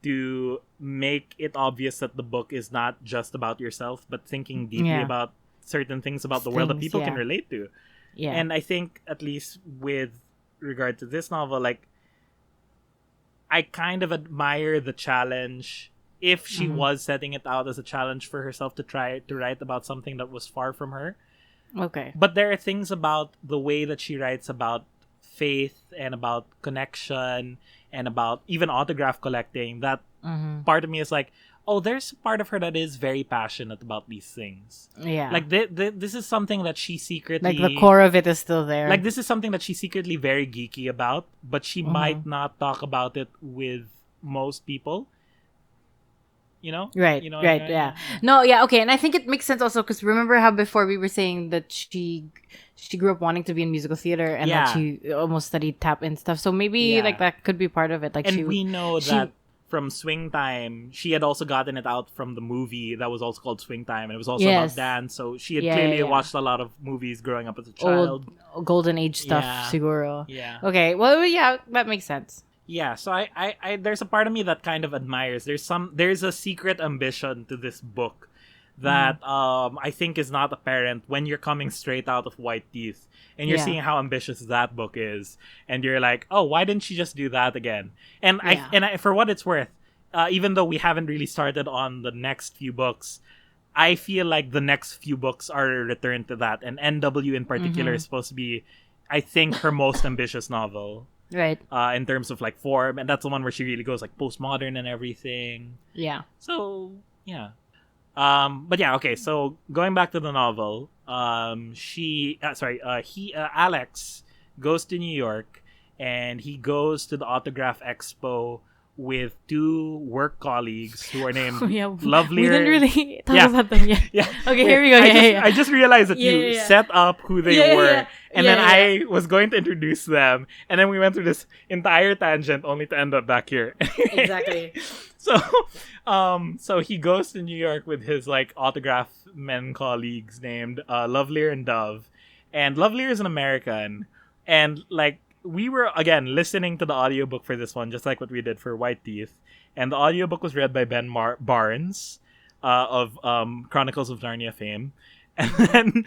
to make it obvious that the book is not just about yourself, but thinking deeply about certain things about the world that people can relate to. Yeah. And I think, at least with regard to this novel, like, I kind of admire the challenge if she was setting it out as a challenge for herself to try to write about something that was far from her. Okay. But there are things about the way that she writes about faith and about connection and about even autograph collecting that part of me is like, oh, there's a part of her that is very passionate about these things. Yeah. Like, this is something that she secretly... Like, the core of it is still there. Like, this is something that she's secretly very geeky about, but she might not talk about it with most people. You know? Right, you know, right, yeah. No, yeah, okay. And I think it makes sense also because remember how before we were saying that she grew up wanting to be in musical theater and that she almost studied tap and stuff. So maybe, like, that could be part of it. Like, and we know that from Swing Time, she had also gotten it out from the movie that was also called Swing Time, and it was also about dance. So she had clearly watched a lot of movies growing up as a child. Old golden age stuff, siguro. Yeah. Okay, well, yeah, that makes sense. Yeah, so I there's a part of me that kind of admires. There's a secret ambition to this book that I think is not apparent when you're coming straight out of White Teeth and you're seeing how ambitious that book is, and you're like, oh, why didn't she just do that again? And I for what it's worth, even though we haven't really started on the next few books, I feel like the next few books are a return to that, and NW in particular is supposed to be, I think, her most ambitious novel. Right. In terms of, like, form, and that's the one where she really goes, like, postmodern and everything. Yeah. So, yeah. But yeah, okay, so going back to the novel, Alex goes to New York, and he goes to the Autograph Expo with two work colleagues who are named Lovelier. We didn't really talk about them yet. Okay, here we go. I just realized that you set up who they were, and then I was going to introduce them, and then we went through this entire tangent only to end up back here. Exactly. So he goes to New York with his, like, autograph men colleagues named Lovelier and Dove, and Lovelier is an American, and, like, we were, again, listening to the audiobook for this one, just like what we did for White Teeth. And the audiobook was read by Ben Barnes of Chronicles of Narnia fame. And then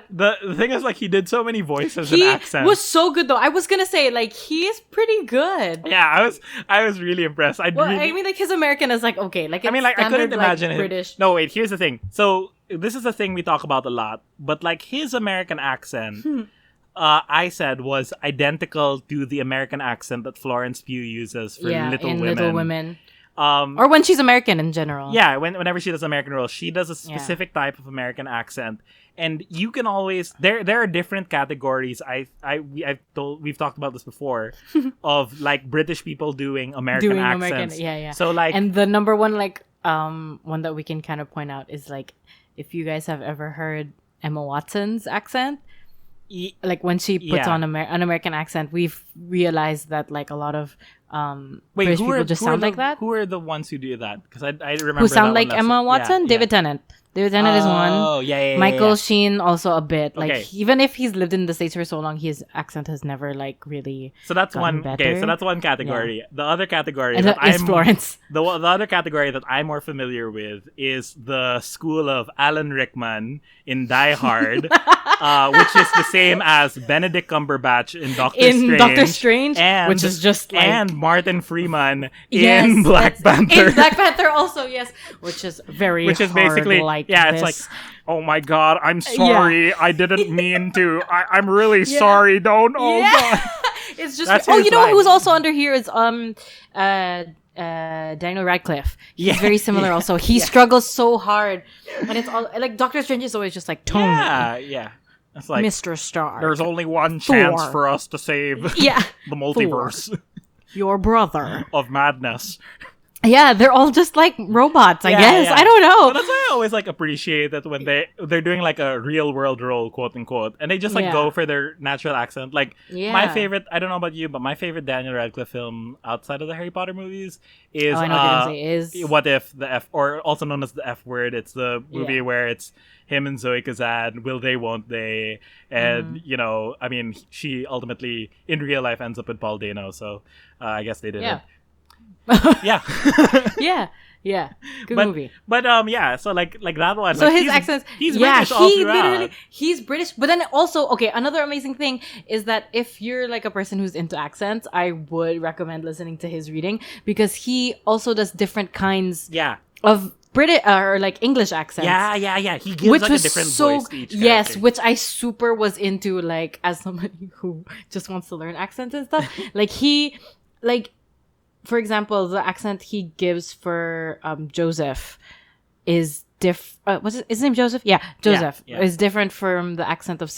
the thing is, like, he did so many voices and accents. He was so good, though. I was going to say, like, he is pretty good. Yeah, I was really impressed. I mean, like, his American is, like, okay. Like, it's I couldn't imagine like, British. No, wait, here's the thing. So, this is a thing we talk about a lot. But, like, his American accent... I said was identical to the American accent that Florence Pugh uses for Little Women. Or when she's American in general. Yeah, whenever she does American roles, she does a specific type of American accent, and you can always there are different categories. We've talked about this before of, like, British people doing American accents. So, like, and the number one, like, one that we can kind of point out is, like, if you guys have ever heard Emma Watson's accent. Like, when she puts on an American accent, we've realized that, like, a lot of British people just sound like that. Who are the ones who do that? Because I remember who sound like Emma Watson. David Tennant. David Tennant is one. Oh, yeah. Michael Sheen also a bit. Like, even if he's lived in the States for so long, his accent has never, like, really. So that's one. Better. Okay, so that's one category. Yeah. The other category is Florence. The other category that I'm more familiar with is the school of Alan Rickman in Die Hard, which is the same as Benedict Cumberbatch in Doctor Strange, and, which is just like, and Martin Freeman in Black Panther. In Black Panther also, yes, which is basically like it's like, oh my god, I'm sorry, I didn't mean to. I'm really sorry. Don't. Oh god. It's just. You know who's also under here is Daniel Radcliffe. He's very similar also. He struggles so hard. And it's all like Doctor Strange is always just like Tony. Yeah. It's like Mr. Stark. There's only one chance for us to save the multiverse. Your brother. Of madness. Yeah, they're all just like robots, I guess. Yeah. I don't know. But that's why I always like appreciate that when they're doing like a real world role, quote unquote, and they just like go for their natural accent. Like my favorite, I don't know about you, but my favorite Daniel Radcliffe film outside of the Harry Potter movies is I know what you're gonna say, is What If, the F, or also known as the F Word. It's the movie where it's him and Zoe Kazan, will they, won't they? And, you know, I mean, she ultimately, in real life, ends up with Paul Dano, so I guess they did it. Yeah. Yeah. Good movie. But yeah, so like that one. So like, his accents, he's British all throughout. He's British. But then also, okay, another amazing thing is that if you're like a person who's into accents, I would recommend listening to his reading, because he also does different kinds of British or like English accents. Yeah. He gives like a different voice to each character. Yes, which I super was into, like, as somebody who just wants to learn accents and stuff. For example, the accent he gives for Joseph is what's his name? Joseph? Yeah, Joseph is different from the accent of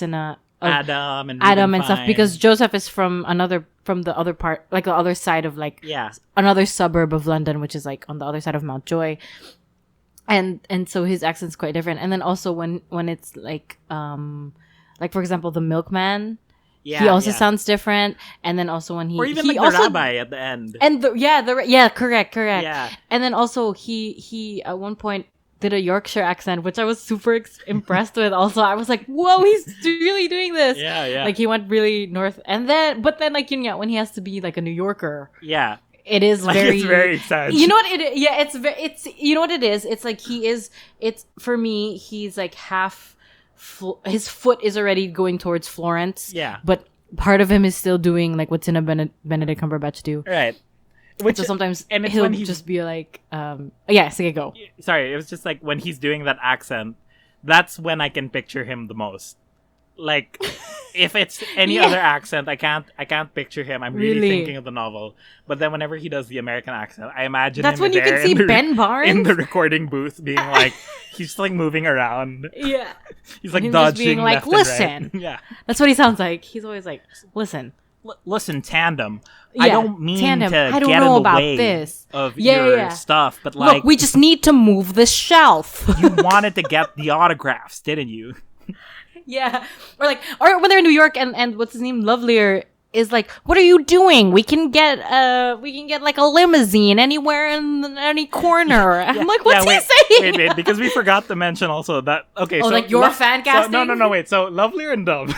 Adam and stuff, because Joseph is from the other part, like the other side of another suburb of London, which is like on the other side of Mountjoy, and so his accent's quite different. And then also when it's like for example, the milkman. Yeah, he also sounds different, and then also when or even like the rabbi at the end, and correct. Yeah, and then also he at one point did a Yorkshire accent, which I was super impressed with. Also, I was like, whoa, he's really doing this. Yeah. Like he went really north, but then like when he has to be like a New Yorker, it is like, it's very exciting. You know what it? Yeah, it's you know what it is. It's like it's for me. He's like half. His foot is already going towards Florence. Yeah. But part of him is still doing like what Tina Benedict Cumberbatch do. Right. So sometimes he'll just be like, go. Sorry, it was just like when he's doing that accent, that's when I can picture him the most. Like, if it's any other accent, I can't picture him. I'm really thinking of the novel. But then whenever he does the American accent, I imagine that's him when you can see Ben Barnes in the recording booth being like, he's just like moving around. Yeah, he's like dodging, being like, listen. Right. Yeah, that's what he sounds like. He's always like, listen. Listen, tandem. I don't mean tandem. to I don't get know in the about way this. of your stuff, but like, look, we just need to move the shelf. You wanted to get the autographs, didn't you? Yeah, or when they're in New York and what's his name, Lovelier, is like, what are you doing? We can get like a limousine anywhere in any corner. I'm like, what's he saying? Wait, because we forgot to mention also that. Okay, so like your fan casting. No, wait. So Lovelier and Dove.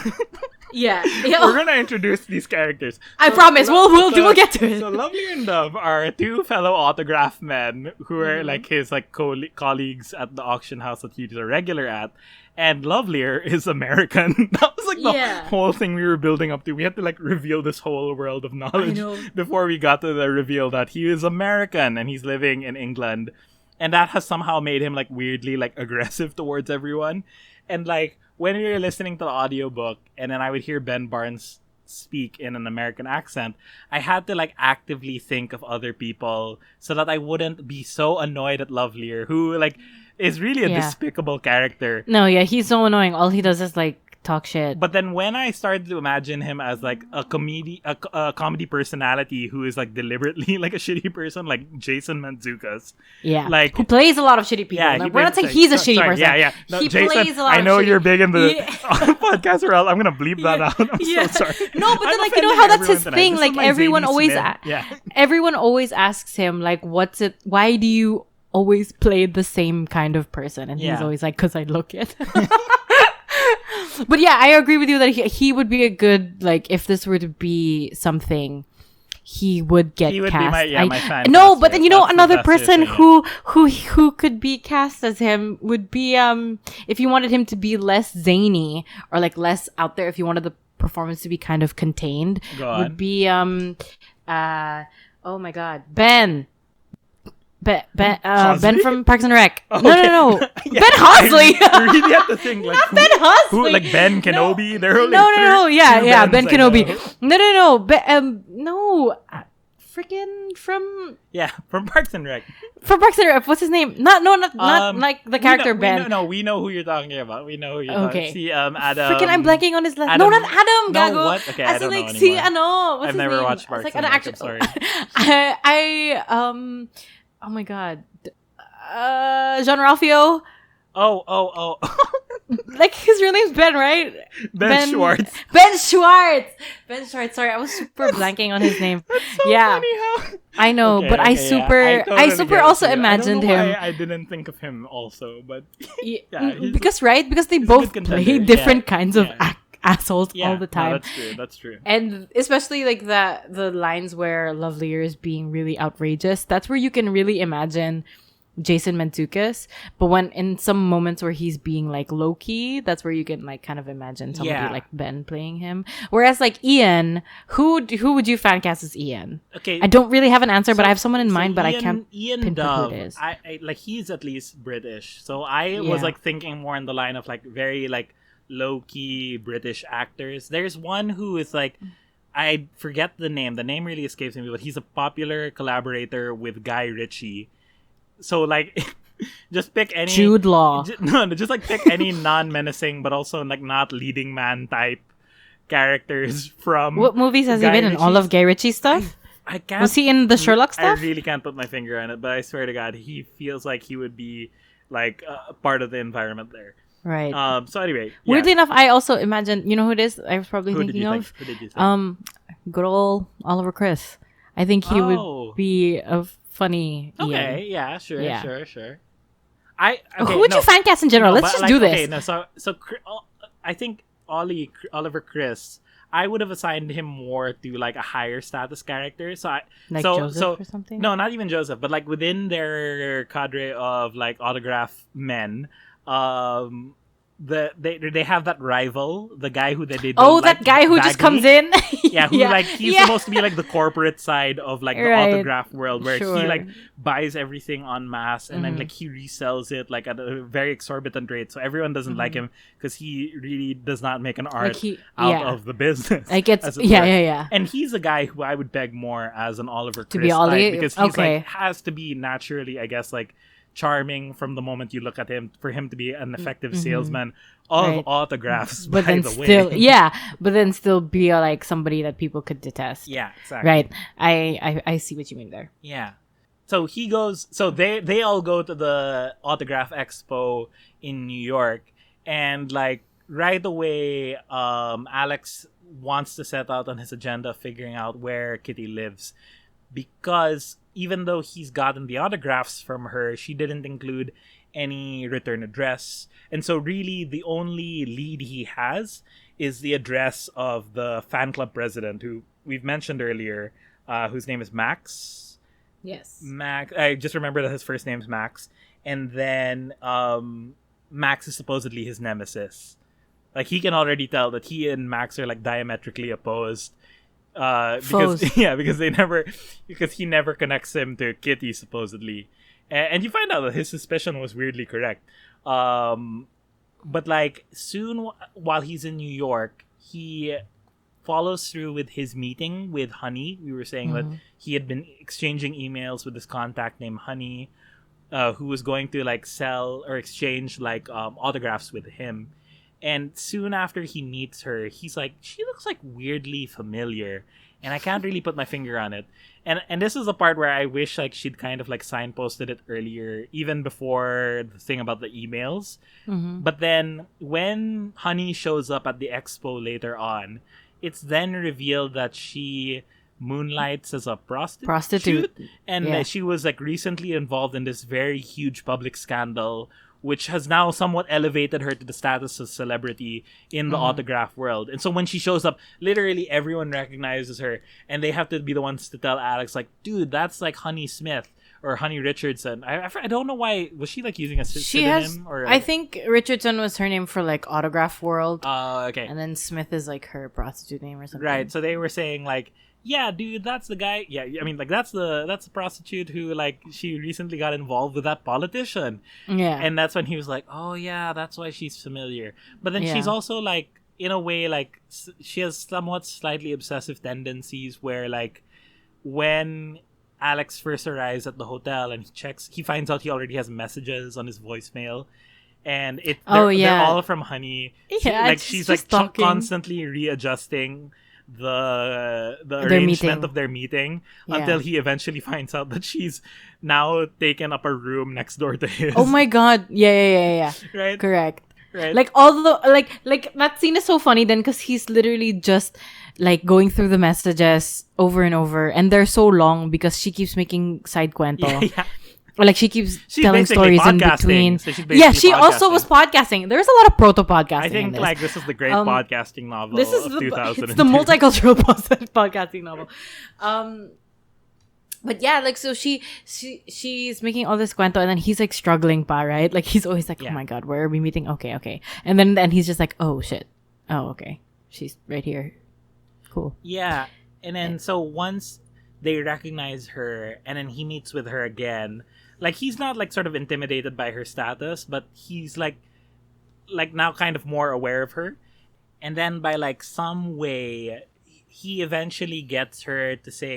Yeah. We're gonna introduce these characters. I promise. We'll get to it. So Lovelier and Dove are two fellow autograph men who are like his like colleagues at the auction house that he's a regular at. And Lovelier is American. That was like the whole thing we were building up to. We had to like reveal this whole world of knowledge before we got to the reveal that he is American and he's living in England. And that has somehow made him like weirdly like aggressive towards everyone. And like when we were listening to the audiobook and then I would hear Ben Barnes speak in an American accent, I had to like actively think of other people so that I wouldn't be so annoyed at Lovelier, who like is really a despicable character. No, he's so annoying. All he does is like talk shit. But then when I started to imagine him as like a comedy personality who is like deliberately like a shitty person, like Jason Mantzoukas. Yeah. Like who plays a lot of shitty people. Yeah, we're not saying he's a shitty person. Yeah. No, he Jason, plays a lot I know of you're big in the podcast, or else I'm gonna bleep that out. I'm so sorry. No, but then like you know how that's his thing. Like everyone always everyone always asks him like, what's it? Why do you always play the same kind of person? And he's always like, because I look it. But yeah, I agree with you that he would be a good, like, if this were to be something, he would get he would cast. Be my fan. No, but then another person who could be cast as him would be if you wanted him to be less zany or like less out there, if you wanted the performance to be kind of contained, would be oh my god, Ben from Parks and Rec. Oh, okay. No. Yeah, Ben Hosley. I really have to think like not Ben Hosley. Who, like Ben Kenobi? No. Yeah, Ben Kenobi. No. Freaking from Parks and Rec. From Parks and Rec. What's his name? Not like the character Ben. We know who you're talking about. Okay. See, Adam. Freaking, I'm blanking on his last. No, not Adam. Gago. No, what? Okay, I don't know anymore. I've never watched Parks and Rec. I'm sorry. Oh my god. Jean-Ralphio. Oh. Like his real name's Ben, right? Ben Schwartz. Ben Schwartz. Ben Schwartz. Sorry, I was super blanking on his name. That's so funny how. I know, Okay, but okay, I yeah. super totally get it also too. imagined I don't know him. why I didn't think of him also, but Yeah, he's because they he's a both good play contender. different Yeah, kinds of yeah. assholes Yeah, all the no, time. that's true. And especially like the lines where Lovelier is being really outrageous, that's where you can really imagine Jason Mantzoukas. But when in some moments where he's being like low key, that's where you can like kind of imagine somebody Yeah. like Ben playing him. Whereas like Ian, who would you fan cast as Ian? Okay, I don't really have an answer, but so- I have someone in so mind, but I Ian- can't Ian pinpoint Dove, who it is. I like he's at least British, so I was Yeah. like thinking more in the line of like very like low key British actors. There's one who is like I forget the name. The name really escapes me, but he's a popular collaborator with Guy Ritchie. So like, just pick any Jude Law. No, just like pick any non-menacing but also like not leading man type characters from. What movies has he Guy been in? All Ritchie's- of Guy Ritchie's stuff? I can't. Was he in the Sherlock stuff? I really can't put my finger on it, but I swear to God, he feels like he would be like a part of the environment there. Right. So anyway, yeah. Weirdly enough, I also imagine, you know who it is? I was probably Who did thinking you of. think? Who did you think? Good old Oliver Chris. I think he Oh. would be a funny Ian. Okay, yeah, sure. Okay, Who would no, you fan cast in general? no, Let's but, just like, do this. Okay, no, so I think Oliver Chris, I would have assigned him more to like a higher status character. So Like so, Joseph so, or something? No, not even Joseph, but like within their cadre of like autograph men, they have that rival, the guy who they don't that like guy who just badly. comes in. Yeah, who like he's supposed to be like the corporate side of like the Right. autograph world, where he Sure. like buys everything en masse and then Mhm. like he resells it like at a very exorbitant rate. So everyone doesn't like him because he really does not make an art out of the business. Like it's as it yeah, were. yeah, yeah. And he's a guy who I would peg more as an Oliver To Chris be Ollie? type because he's Okay. like has to be naturally, I guess, like charming from the moment you look at him for him to be an effective salesman of Right. autographs. But by then the still, way. yeah. But then still be like somebody that people could detest. Yeah, exactly. Right. I see what you mean there. Yeah. So he goes. So they all go to the autograph expo in New York, and like right away, Alex wants to set out on his agenda, figuring out where Kitty lives, because even though he's gotten the autographs from her, she didn't include any return address, and so really the only lead he has is the address of the fan club president, who we've mentioned earlier, whose name is Max. Yes. Max. I just remember that his first name's Max, and then Max is supposedly his nemesis. Like he can already tell that he and Max are like diametrically opposed. Because Foes. because he never connects him to Kitty supposedly, and you find out that his suspicion was weirdly correct. But like soon while he's in New York, he follows through with his meeting with Honey. We were saying that he had been exchanging emails with this contact named Honey, who was going to like sell or exchange like autographs with him. And soon after he meets her, he's like, she looks like weirdly familiar, and I can't really put my finger on it. And this is the part where I wish like she'd kind of like signposted it earlier, even before the thing about the emails. But then when Honey shows up at the expo later on, it's then revealed that she moonlights as a prostitute. And Yeah. she was like recently involved in this very huge public scandal, which has now somewhat elevated her to the status of celebrity in the autograph world. And so when she shows up, literally everyone recognizes her, and they have to be the ones to tell Alex, like, dude, that's like Honey Smith or Honey Richardson. I don't know why. Was she like using a She pseudonym? has. Or I think Richardson was her name for like Autograph World, okay. and then Smith is like her prostitute name or something. Right. So they were saying like, yeah, dude, that's the guy. Yeah, I mean, like that's the prostitute who like she recently got involved with that politician. Yeah. And that's when he was like, oh yeah, that's why she's familiar. But then Yeah. she's also like, in a way, like she has somewhat slightly obsessive tendencies where like when Alex first arrives at the hotel and he finds out he already has messages on his voicemail, and they're all from Honey. Yeah, Like it's she's just like talking. constantly readjusting the Their arrangement meeting. of their meeting Yeah. until he eventually finds out that she's now taken up a room next door to his. Oh my god. Yeah. Right? Correct. Right. Like all the like that scene is so funny then because he's literally just like going through the messages over and over, and they're so long because she keeps making side cuento. yeah. Or like she keeps She's telling basically stories in podcasting, between. so she's Yeah, basically she also podcasting. was podcasting. There's a lot of proto podcasting. I in think this. like this is the great podcasting novel This is of the 2002. it's the multicultural podcasting novel. But yeah, like so she's making all this cuento, and then he's like struggling pa, right? Like he's always like, Yeah. oh my god, where are we meeting? Okay. And then he's just like, oh shit. Oh, okay. She's right here. Cool. Yeah. And then so once they recognize her and then he meets with her again, like he's not like sort of intimidated by her status, but he's like now kind of more aware of her. And then by like some way he eventually gets her to say,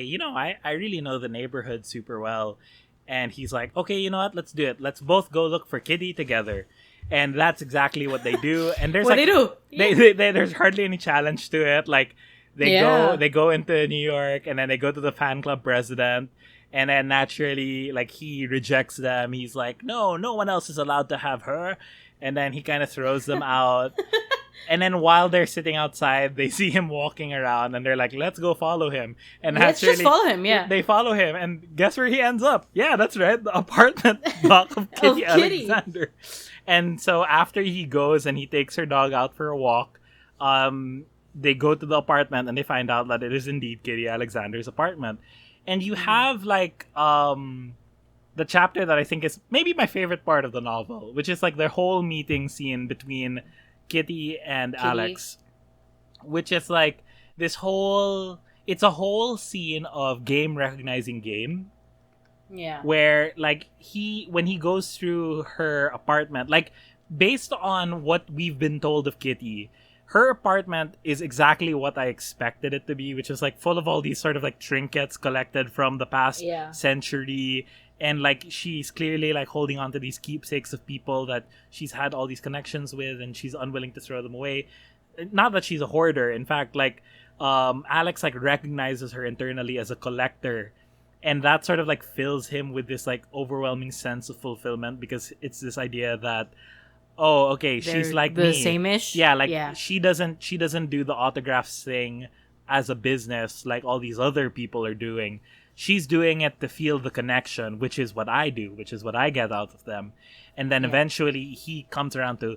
I really know the neighborhood super well. And he's like, okay, you know what? Let's do it. Let's both go look for Kitty together. And that's exactly what they do. And there's What like, they do? there's hardly any challenge to it. Like they go into New York, and then they go to the fan club president, and then naturally like he rejects them. He's like, no one else is allowed to have her. And then he kind of throws them out. And then while they're sitting outside, they see him walking around, and they're like, let's go follow him. And Let's just naturally, follow him, yeah. they follow him, and guess where he ends up? Yeah, that's right, the apartment block of Kitty Kitty. Alexander. And so after he goes and he takes her dog out for a walk, they go to the apartment and they find out that it is indeed Kitty Alexander's apartment. And you have like the chapter that I think is maybe my favorite part of the novel, which is like the whole meeting scene between Kitty and Alex, which is like it's a whole scene of game recognizing game. Yeah. Where like when he goes through her apartment, like based on what we've been told of Kitty, her apartment is exactly what I expected it to be, which is like full of all these sort of like trinkets collected from the past century. And like she's clearly like holding on to these keepsakes of people that she's had all these connections with, and she's unwilling to throw them away. Not that she's a hoarder. In fact, like Alex like recognizes her internally as a collector. And that sort of like fills him with this like overwhelming sense of fulfillment, because it's this idea that, oh, okay, she's like the me. same-ish. Yeah, like she doesn't do the autographs thing as a business like all these other people are doing. She's doing it to feel the connection, which is what I do, which is what I get out of them. And then eventually he comes around to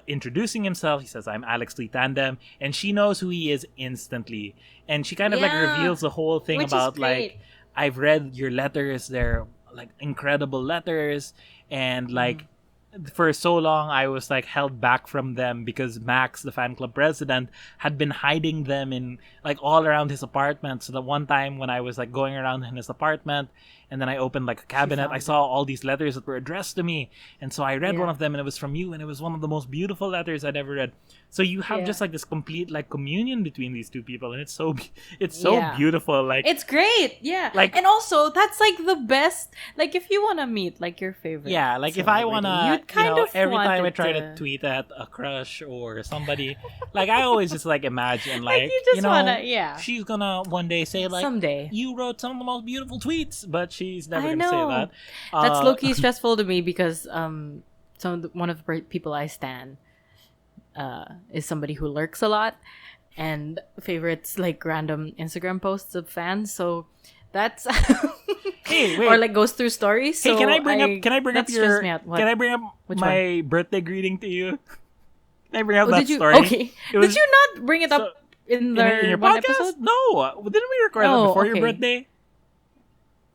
introducing himself. He says, I'm Alex Lee Tandem, and she knows who he is instantly. And she kind of like reveals the whole thing about like, I've read your letters. They're like incredible letters. And like for so long, I was like held back from them because Max, the fan club president, had been hiding them in like all around his apartment. So the one time when I was like going around in his apartment, and then I opened like a cabinet, I saw all these letters that were addressed to me. And so I read one of them, and it was from you, and it was one of the most beautiful letters I'd ever read. So you have just like this complete like communion between these two people, and it's so beautiful. Like it's great. Yeah. Like, and also that's like the best. Like if you want to meet like your favorite. Yeah, like if I wanna, you'd kind of every time I wanted try to tweet at a crush or somebody, like I always just like imagine like, you just wanna, she's gonna one day say like, someday you wrote some of the most beautiful tweets, but she's never gonna say that. That's low-key stressful to me because one of the people I stan is somebody who lurks a lot and favorites like random Instagram posts of fans. So that's Hey, wait. or like goes through stories. Hey, so can I bring up that your stressed me out. What? can I bring up Which my birthday greeting to you? Can I bring up Oh, that did you? story? Okay. Did you not bring it up in your podcast? episode? No, didn't we record that before your birthday?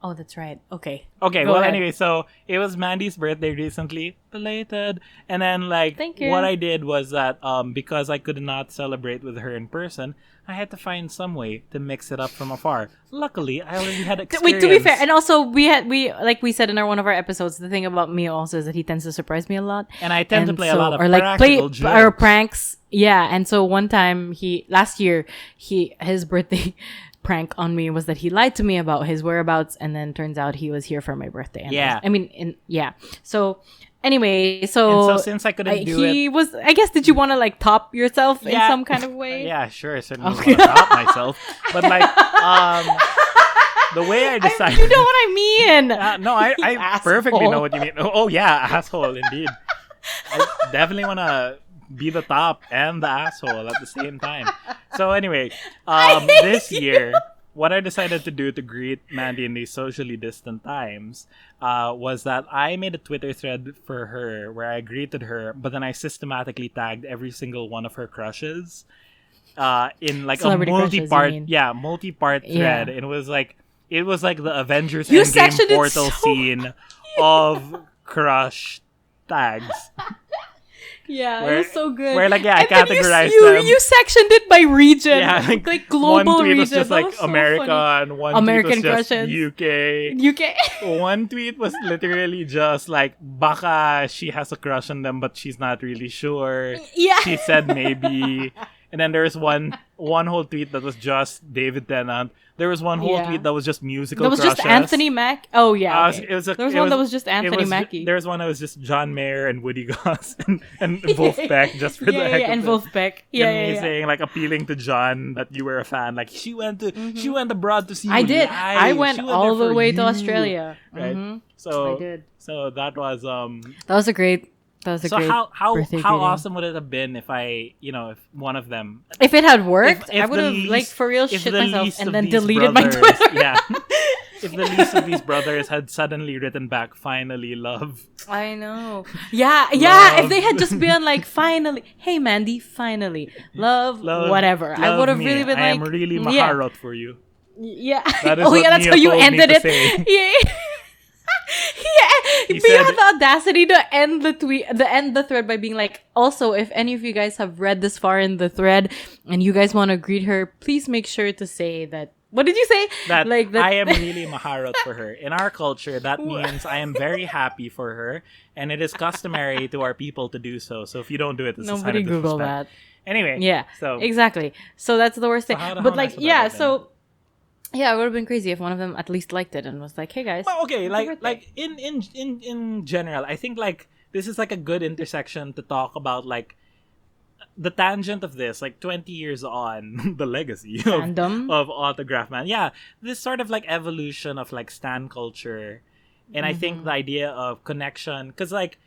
Oh, that's right. Okay. Okay, Go well, ahead. anyway, so it was Mandy's birthday recently. Belated. And then, like, Thank you. what I did was that because I could not celebrate with her in person, I had to find some way to mix it up from afar. Luckily, I already had experience. Wait, to be fair, and also we like we said in one of our episodes, the thing about me also is that he tends to surprise me a lot, And I tend to play a lot of or like play practical jokes. or pranks. Yeah, and so one time last year his birthday prank on me was that he lied to me about his whereabouts, and then turns out he was here for my birthday. And Yeah. I mean, so Anyway, And so so since I couldn't do he it, was. I guess did you want to like top yourself in Yeah. some kind of way? yeah, sure, I certainly Okay. want to top myself, but like the way I decided. You know what I mean? No, I perfectly Asshole. know what you mean. Oh yeah, asshole indeed. I definitely want to be the top and the asshole at the same time. So anyway, this year, what I decided to do to greet Mandy in these socially distant times was that I made a Twitter thread for her where I greeted her, but then I systematically tagged every single one of her crushes in like Celebrity a crushes, you multi-part, mean. multi-part Yeah. thread. And it was like the Avengers You Endgame sectioned it portal so- scene of crush tags. Yeah, Where- it was so good. where, like, yeah, I And then categorized you, them. You sectioned it by region. Yeah, like global one tweet region. was just That like was so America, funny. and one American tweet was just crushes. UK. UK. One tweet was literally just like, baka she has a crush on them, but she's not really sure. Yeah. She said maybe. And then there was one whole tweet that was just David Tennant. There was one whole Yeah. tweet that was just musical That was crushes. just Anthony Mack. Oh yeah. Okay. It was there was one that was just it Anthony was Mackie. There was one that was just John Mayer and Woody Goss and Wolfpack just for the heck of and it. Wolfpack. Yeah, And me yeah. saying like appealing to John that you were a fan. Like she went abroad to see you I did. live. I went She all there the for way to you. Australia. Right. Mhm. So I did. So that was That was a great. That was a so great. how birthday how greeting. awesome would it have been if if one of them If it had worked, if I would the have like least- for real if shit the myself least and of then these deleted my brothers- Twitter. Yeah. If the least of these brothers had suddenly written back, finally, love. I know. Yeah, yeah. Love. If they had just been like, finally, hey Mandy, finally, love, whatever. I love would have me. really been I like, am really yeah, maharot for you. yeah. That is Oh what yeah, that's Neo how you told me ended to it. say. Yeah. Yeah, He but you said- had the audacity to end the tweet, end the thread by being like, also, if any of you guys have read this far in the thread and you guys want to greet her, please make sure to say that. What did you say? That like that. I am really maharot for her. In our culture, that means I am very happy for her, and it is customary to our people to do so. So if you don't do it, it's a sign Nobody of Google disrespect. that. Anyway, Yeah, so exactly. So that's the worst thing. how But nice like, would that yeah, have been? so yeah, it would have been crazy if one of them at least liked it and was like, "Hey guys." Well, okay, happy birthday." like in general, I think like this is like a good intersection to talk about like the tangent of this, like 20 years on, the legacy Fandom. of Autograph Man. Yeah, this sort of like evolution of like stan culture, and I Mm-hmm. think the idea of connection, because like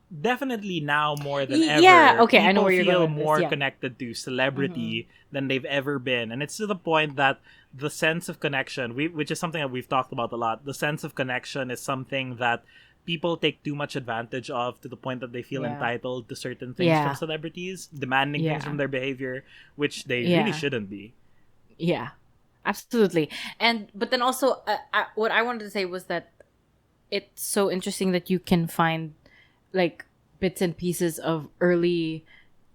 definitely now more than Y- ever, yeah, okay, I know people where you're feel going with this, more yeah. Mm-hmm. connected to celebrity than they've ever been, and it's to the point that the sense of connection, which is something that we've talked about a lot, the sense of connection is something that people take too much advantage of to the point that they feel Yeah. entitled to certain things Yeah. from celebrities, demanding things Yeah. from their behavior, which they Yeah. really shouldn't be. Yeah, absolutely. But then also, what I wanted to say was that it's so interesting that you can find like bits and pieces of early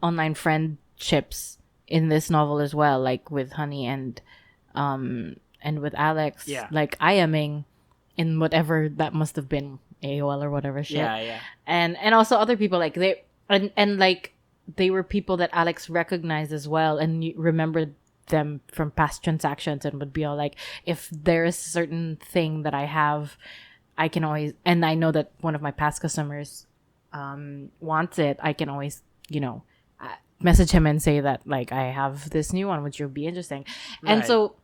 online friendships in this novel as well, like with Honey and with Alex, Yeah. like IMing in whatever that must have been, AOL or whatever shit. Yeah. And also other people like they and like they were people that Alex recognized as well and remembered them from past transactions and would be all like, if there is a certain thing that I have, I can always, and I know that one of my past customers wants it, I can always, message him and say that like I have this new one, which would be interesting. And Right. so,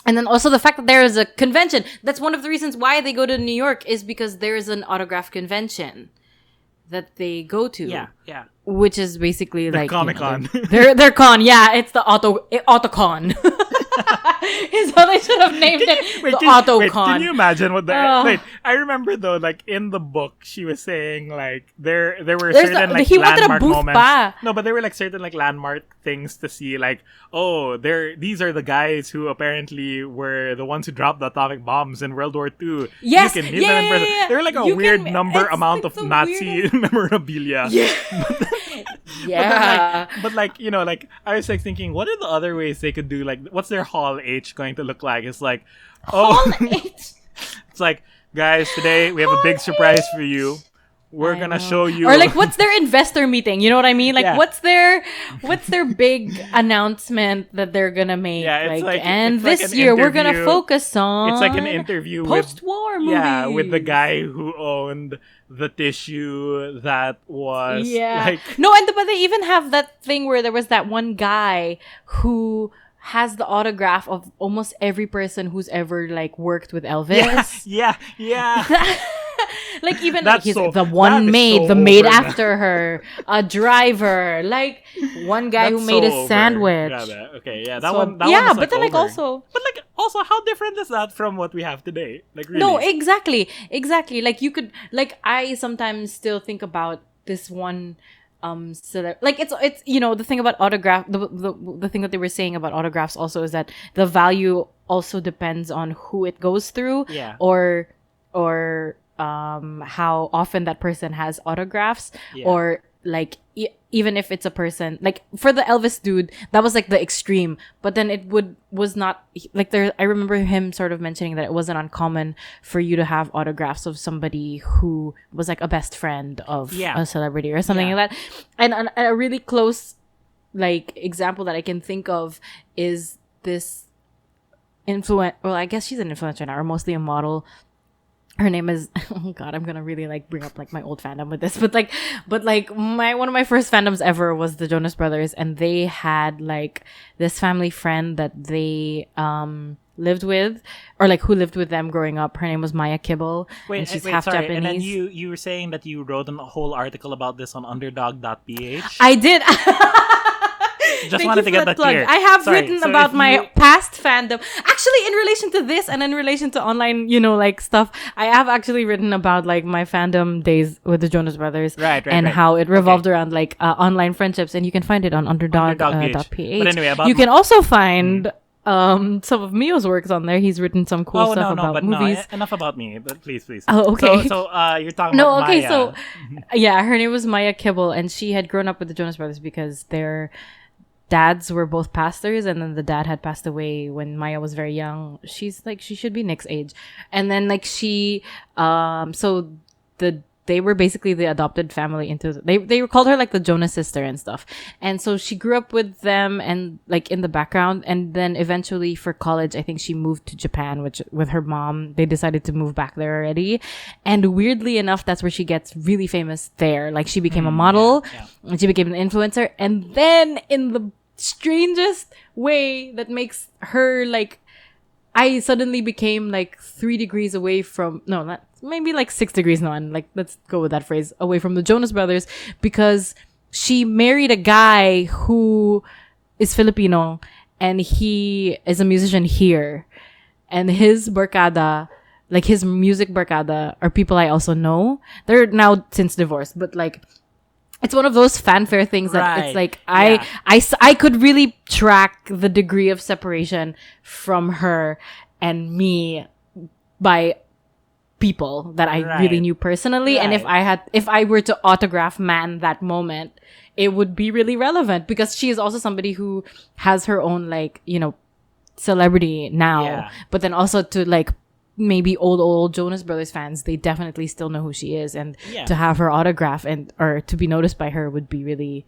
and then also the fact that there is a convention. That's one of the reasons why they go to New York, is because there is an autograph convention that they go to. Yeah. Which is basically like Comic-Con. Their con, yeah. It's the Autocon. Is what they should have named it. The Autocon. Can you imagine what the Oh. wait? I remember though, like in the book, she was saying like there were There's certain the- like he wanted a landmark booth moments. pa. No, but there were like certain like landmark things to see. Like, oh, these are the guys who apparently were the ones who dropped the atomic bombs in World War II. Yes, you can meet yeah, them in yeah, person. yeah. They were like a You weird can- number it's amount like of the Nazi memorabilia. Yeah. But like, like I was like thinking, what are the other ways they could do? Like, what's their Hall H going to look like? It's like, oh, Hall H. it's like, guys, today we have a big surprise for you. we're gonna show you. Or like, what's their investor meeting? You know what I mean? Like, Yeah. what's their big announcement that they're gonna make? Yeah, it's like- and it's like this an year we're gonna interview. focus on. It's like an interview post-war with movies. with the guy who owned the tissue that was like No, but they even have that thing where there was that one guy who has the autograph of almost every person who's ever like worked with Elvis. yeah. Like even That's like he's so- the one that is maid, so the maid over now. after her, a driver, like one guy who That's made so a over. sandwich. Okay, yeah, that So- one. That yeah, one is, but then like over. also. But like also, how different is that from what we have today? Like really? No, exactly. Like you could like I sometimes still think about this one like it's the thing about autograph the thing that they were saying about autographs also is that the value also depends on who it goes through Yeah. or how often that person has autographs Yeah. or like even if it's a person like for the Elvis dude that was like the extreme but then it was not like there I remember him sort of mentioning that it wasn't uncommon for you to have autographs of somebody who was like a best friend of a celebrity or something Yeah. like that and a really close like example that I can think of is this well I guess she's an influencer now or mostly a model. Her name is oh god I'm gonna really like bring up like my old fandom with this but one of my first fandoms ever was the Jonas Brothers and they had like this family friend that they lived with or like who lived with them growing up. Her name was Maya Kibble and she's half sorry. Japanese. And then you were saying that you wrote a whole article about this on underdog.ph. I did. Just Thank wanted you to for get that that plug. clear. I have Sorry, written so about if my you- past fandom. Actually, in relation to this and in relation to online, like stuff, I have actually written about like my fandom days with the Jonas Brothers, Right, and right. how it revolved around like online friendships, and you can find it on Underdog.ph. underdog.ph. But anyway, about you can also find some of Mio's works on there. He's written some cool stuff about movies. enough about me. But please. Oh, okay. So you're talking No, about okay, Maya. so yeah, her name was Maya Kibble, and she had grown up with the Jonas Brothers because their dads were both pastors, and then the dad had passed away when Maya was very young. She's like she should be Nick's age, and then like she they were basically the adopted family into they called her like the Jonas sister and stuff. And so she grew up with them and like in the background, and then eventually for college I think she moved to Japan, which with her mom they decided to move back there already. And weirdly enough that's where she gets really famous there. Like she became a model and she became an influencer, and then in the strangest way that makes her like I suddenly became like 3 degrees away from maybe like 6 degrees now, and like let's go with that phrase, away from the Jonas Brothers, because she married a guy who is Filipino and he is a musician here, and his barkada, like his music barkada, are people I also know. They're now since divorced, but like it's one of those fanfare things that it's like I could really track the degree of separation from her and me by people that I really knew personally. And if I were to autograph Man that moment, it would be really relevant because she is also somebody who has her own like, celebrity now, but then also to like maybe old Jonas Brothers fans, they definitely still know who she is, and to have her autograph or to be noticed by her would be really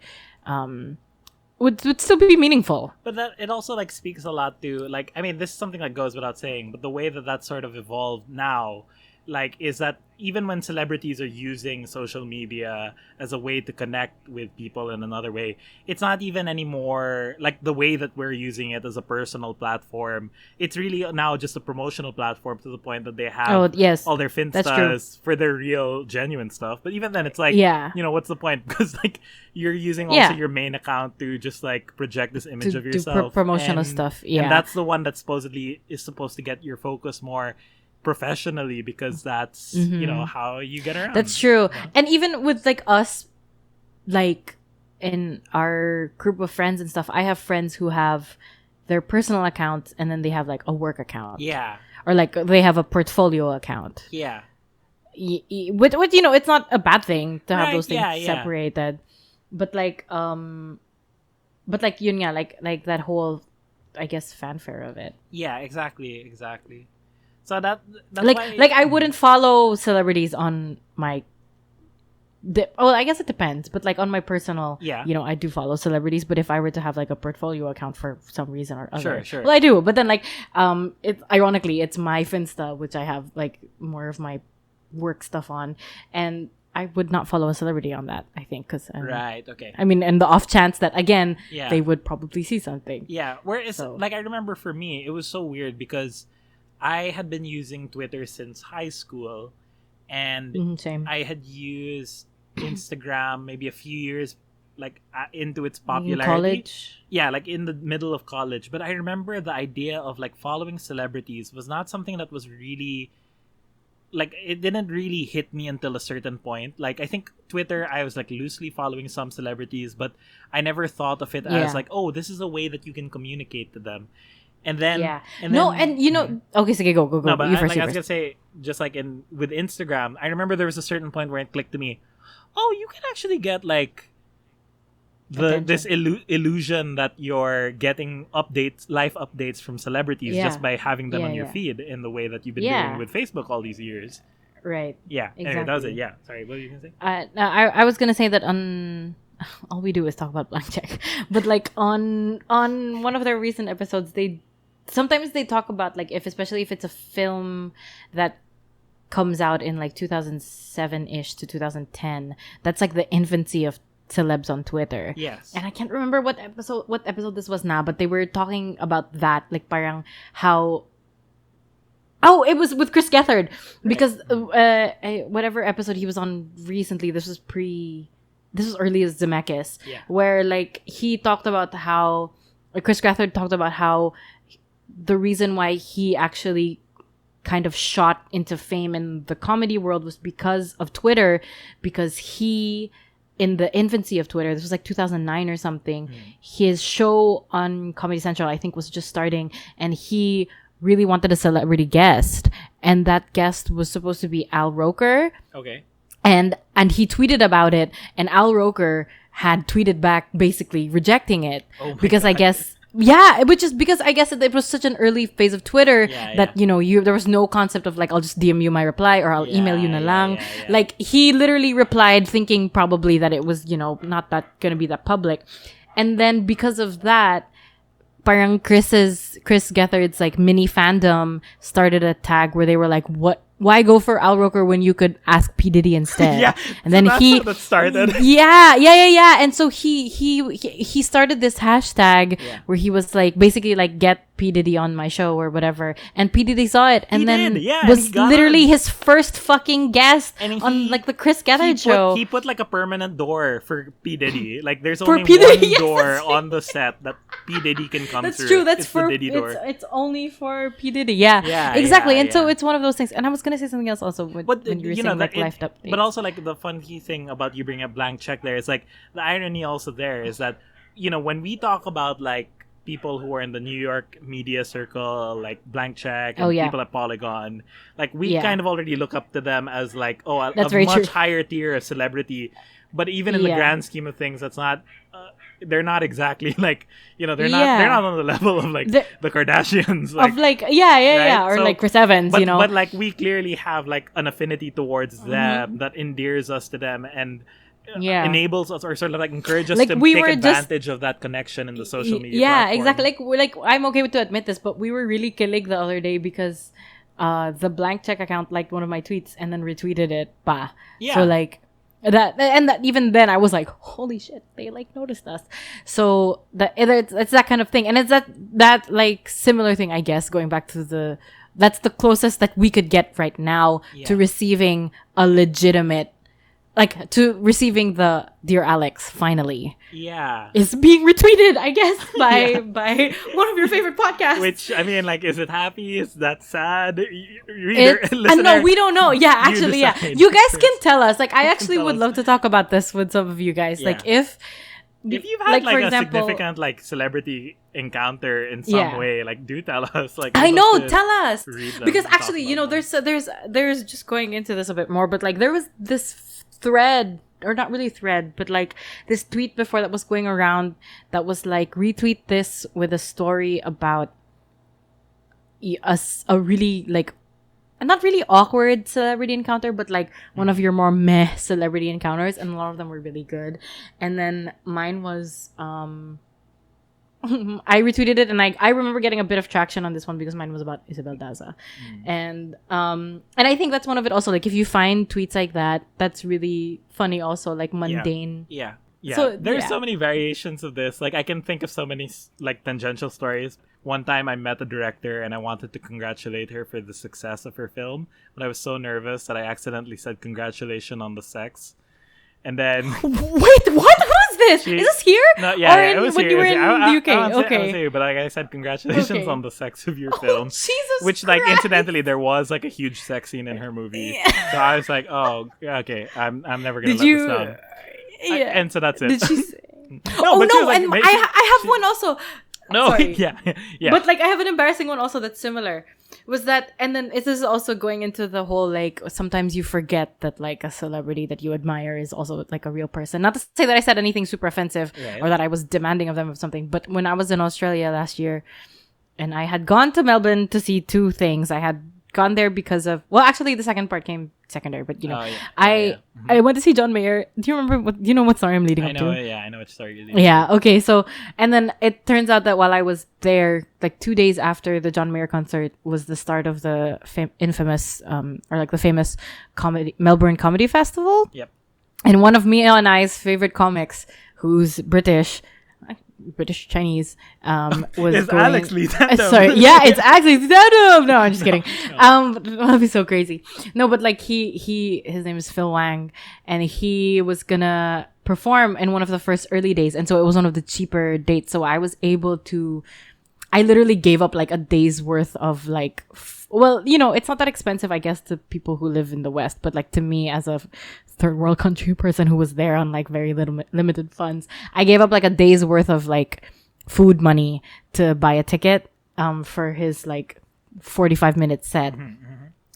would still be meaningful. But that it also like speaks a lot to like, I mean, this is something that goes without saying, but the way that sort of evolved now, like, is that even when celebrities are using social media as a way to connect with people in another way, it's not even anymore like the way that we're using it as a personal platform. It's really now just a promotional platform, to the point that they have all their finstas for their real genuine stuff. But even then it's like, what's the point? Because like you're using also your main account to just like project this image of yourself, promotional stuff. And that's the one that supposedly is supposed to get your focus more professionally, because that's how you get around. That's true. And even with like us, like in our group of friends and stuff, I have friends who have their personal accounts and then they have like a work account, or like they have a portfolio account, With it's not a bad thing to have those things separated, but like yun nga, like that whole, I guess, fanfare of it. Exactly. So that's like why, I wouldn't follow celebrities on my I guess it depends, but like on my personal, Yeah. I do follow celebrities, but if I were to have like a portfolio account for some reason or other, Sure. well, I do, but then like, it's ironically, it's my Finsta, which I have like more of my work stuff on, and I would not follow a celebrity on that, I think, because Right. Okay. I mean, and the off chance that again, Yeah. they would probably see something. Yeah. Whereas, So- like, I remember for me, it was so weird because I had been using Twitter since high school, and Same. I had used Instagram maybe a few years like into its In popularity. college. Yeah, like in the middle of college. But I remember the idea of like following celebrities was not something that was really like it didn't really hit me until a certain point. Like I think Twitter, I was like loosely following some celebrities, but I never thought of it as Yeah. like, oh, this is a way that you can communicate to them. And then Yeah. and No, then, and okay, so go. no, but You I, first. like, You I was first. gonna say, just like in with Instagram, I remember there was a certain point where it clicked to me. Oh, you can actually get like this illusion that you're getting life updates from celebrities Yeah. just by having them Yeah, on your yeah. feed in the way that you've been Yeah. doing with Facebook all these years. Right. Yeah. Anyway, that was it. Exactly. Yeah. Sorry, what were you gonna say? No, I was gonna say that on all we do is talk about blank check, but like on one of their recent episodes, sometimes they talk about like especially if it's a film that comes out in like 2007-ish to 2010, that's like the infancy of celebs on Twitter. Yes. And I can't remember what episode this was now, but they were talking about that, like parang how. Oh, it was with Chris Gethard because whatever episode he was on recently, this was early as Zemeckis, Yeah. where like he talked about how Chris Gethard talked about how the reason why he actually kind of shot into fame in the comedy world was because of Twitter, because he, in the infancy of Twitter, this was like 2009 or something, his show on Comedy Central, I think, was just starting, and he really wanted a celebrity guest, and that guest was supposed to be Al Roker, Okay. and he tweeted about it, and Al Roker had tweeted back basically rejecting it Oh my because I God. guess. Yeah, which is because I guess it was such an early phase of Twitter that there was no concept of like I'll just DM you my reply or I'll email you na lang. yeah. Like he literally replied thinking probably that it was not that gonna be that public, and then because of that, parang Chris Gethard's like mini fandom started a tag where they were like, why go for Al Roker when you could ask P Diddy instead? Yeah. And then that's how that started. Yeah. And so he started this hashtag where he was like basically like get P Diddy on my show or whatever, and P Diddy saw it and He then did, yeah, and was he got literally on. his first fucking guest And on like the Chris Gethard show. He put like a permanent door for P Diddy. Like there's For only P. one Diddy, yes, door that's on the set that P Diddy can come That's through. true. That's it's for the Diddy door. it's only for P Diddy. Yeah, Yeah, exactly. yeah, and so yeah. it's one of those things. And I was gonna say something else also But when you were you saying know, like that life updates. but also like the funny thing about you bringing up blank check there is like the irony also there is that when we talk about like people who are in the New York media circle, like blank check and people at Polygon, like we kind of already look up to them as like a That's very much true. higher tier of celebrity. But even in the grand scheme of things, that's not. They're not exactly like they're not on the level of like the Kardashians. Like, of like right? or So- like Chris Evans, but like we clearly have like an affinity towards them that endears us to them and enables us or sort of like encourages Like, us to we take were advantage of that connection in the social media Yeah, platform. exactly. Like I'm okay to admit this, but we were really kilig the other day because the blank check account liked one of my tweets and then retweeted it. Bah. Yeah. So like that even then I was like, holy shit, they like noticed us. So it's that kind of thing, and it's that like similar thing, I guess, going back to that's the closest that we could get right now to receiving a legitimate, like to receiving the Dear Alex finally Yeah. is being retweeted, I guess, by one of your favorite podcasts. Which I mean, like, is it happy? Is that sad? No, we don't know. Yeah, actually, decide. you guys can tell us. Like, I actually tell would us. love to talk about this with some of you guys. Yeah. Like, if you've had like for a example, significant like celebrity encounter in some Yeah. way, like do tell us. Like I we'd know, love to tell us, read them because and talk actually, about them. there's just going into this a bit more, but like there was this thread, or not really thread, but like this tweet before that was going around that was like, retweet this with a story about a really like not really awkward celebrity encounter, but like one of your more meh celebrity encounters, and a lot of them were really good. And then mine was I retweeted it, and I remember getting a bit of traction on this one because mine was about Isabel Daza. And I think that's one of it also, like if you find tweets like that, that's really funny also, like mundane. Yeah. Yeah, So, there's yeah. so many variations of this. Like I can think of so many like tangential stories. One time I met a director and I wanted to congratulate her for the success of her film, but I was so nervous that I accidentally said congratulations on the sex. And then Wait, what? Who's this? Is this here? no, yeah, Or it was when here. you were It was in here. the UK? I was Okay. here, but like I said, congratulations Okay. on the sex of your film. Jesus Which, like, Christ. incidentally, there was like a huge sex scene in her movie. Yeah. So I was like, oh, yeah, okay, I'm never gonna Did let you? this down. Yeah. And so that's it. Did she? Say... No, oh but she no! was like, And maybe I have one also. No, Sorry. yeah. But like I have an embarrassing one also that's similar. Was that, and then it is also going into the whole like sometimes you forget that like a celebrity that you admire is also like a real person. Not to say that I said anything super offensive Right. or that I was demanding of them of something, but when I was in Australia last year and I had gone to Melbourne to see two things. I had gone there because of, well, actually the second part came secondary, but you know, Oh, yeah. I went to see John Mayer. Do you remember do you know what story I'm leading I up know, to? yeah, I know which story you're leading Yeah, okay. So, and then it turns out that while I was there, like 2 days after the John Mayer concert was the start of the infamous, or like the famous Melbourne Comedy Festival. Yep. And one of Mia and I's favorite comics, who's British Chinese, was It's going... Alex Lee Tandem. Sorry, yeah, it's actually Tandem. No, I'm just kidding. That'd be so crazy. No, but like his name is Phil Wang, and he was gonna perform in one of the first early days, and so it was one of the cheaper dates. So I was able to. I literally gave up like a day's worth of like, well, you know, it's not that expensive, I guess, to people who live in the West, but like to me as a third world country person who was there on like very little limited funds, I gave up like a day's worth of like food money to buy a ticket for his like 45-minute set.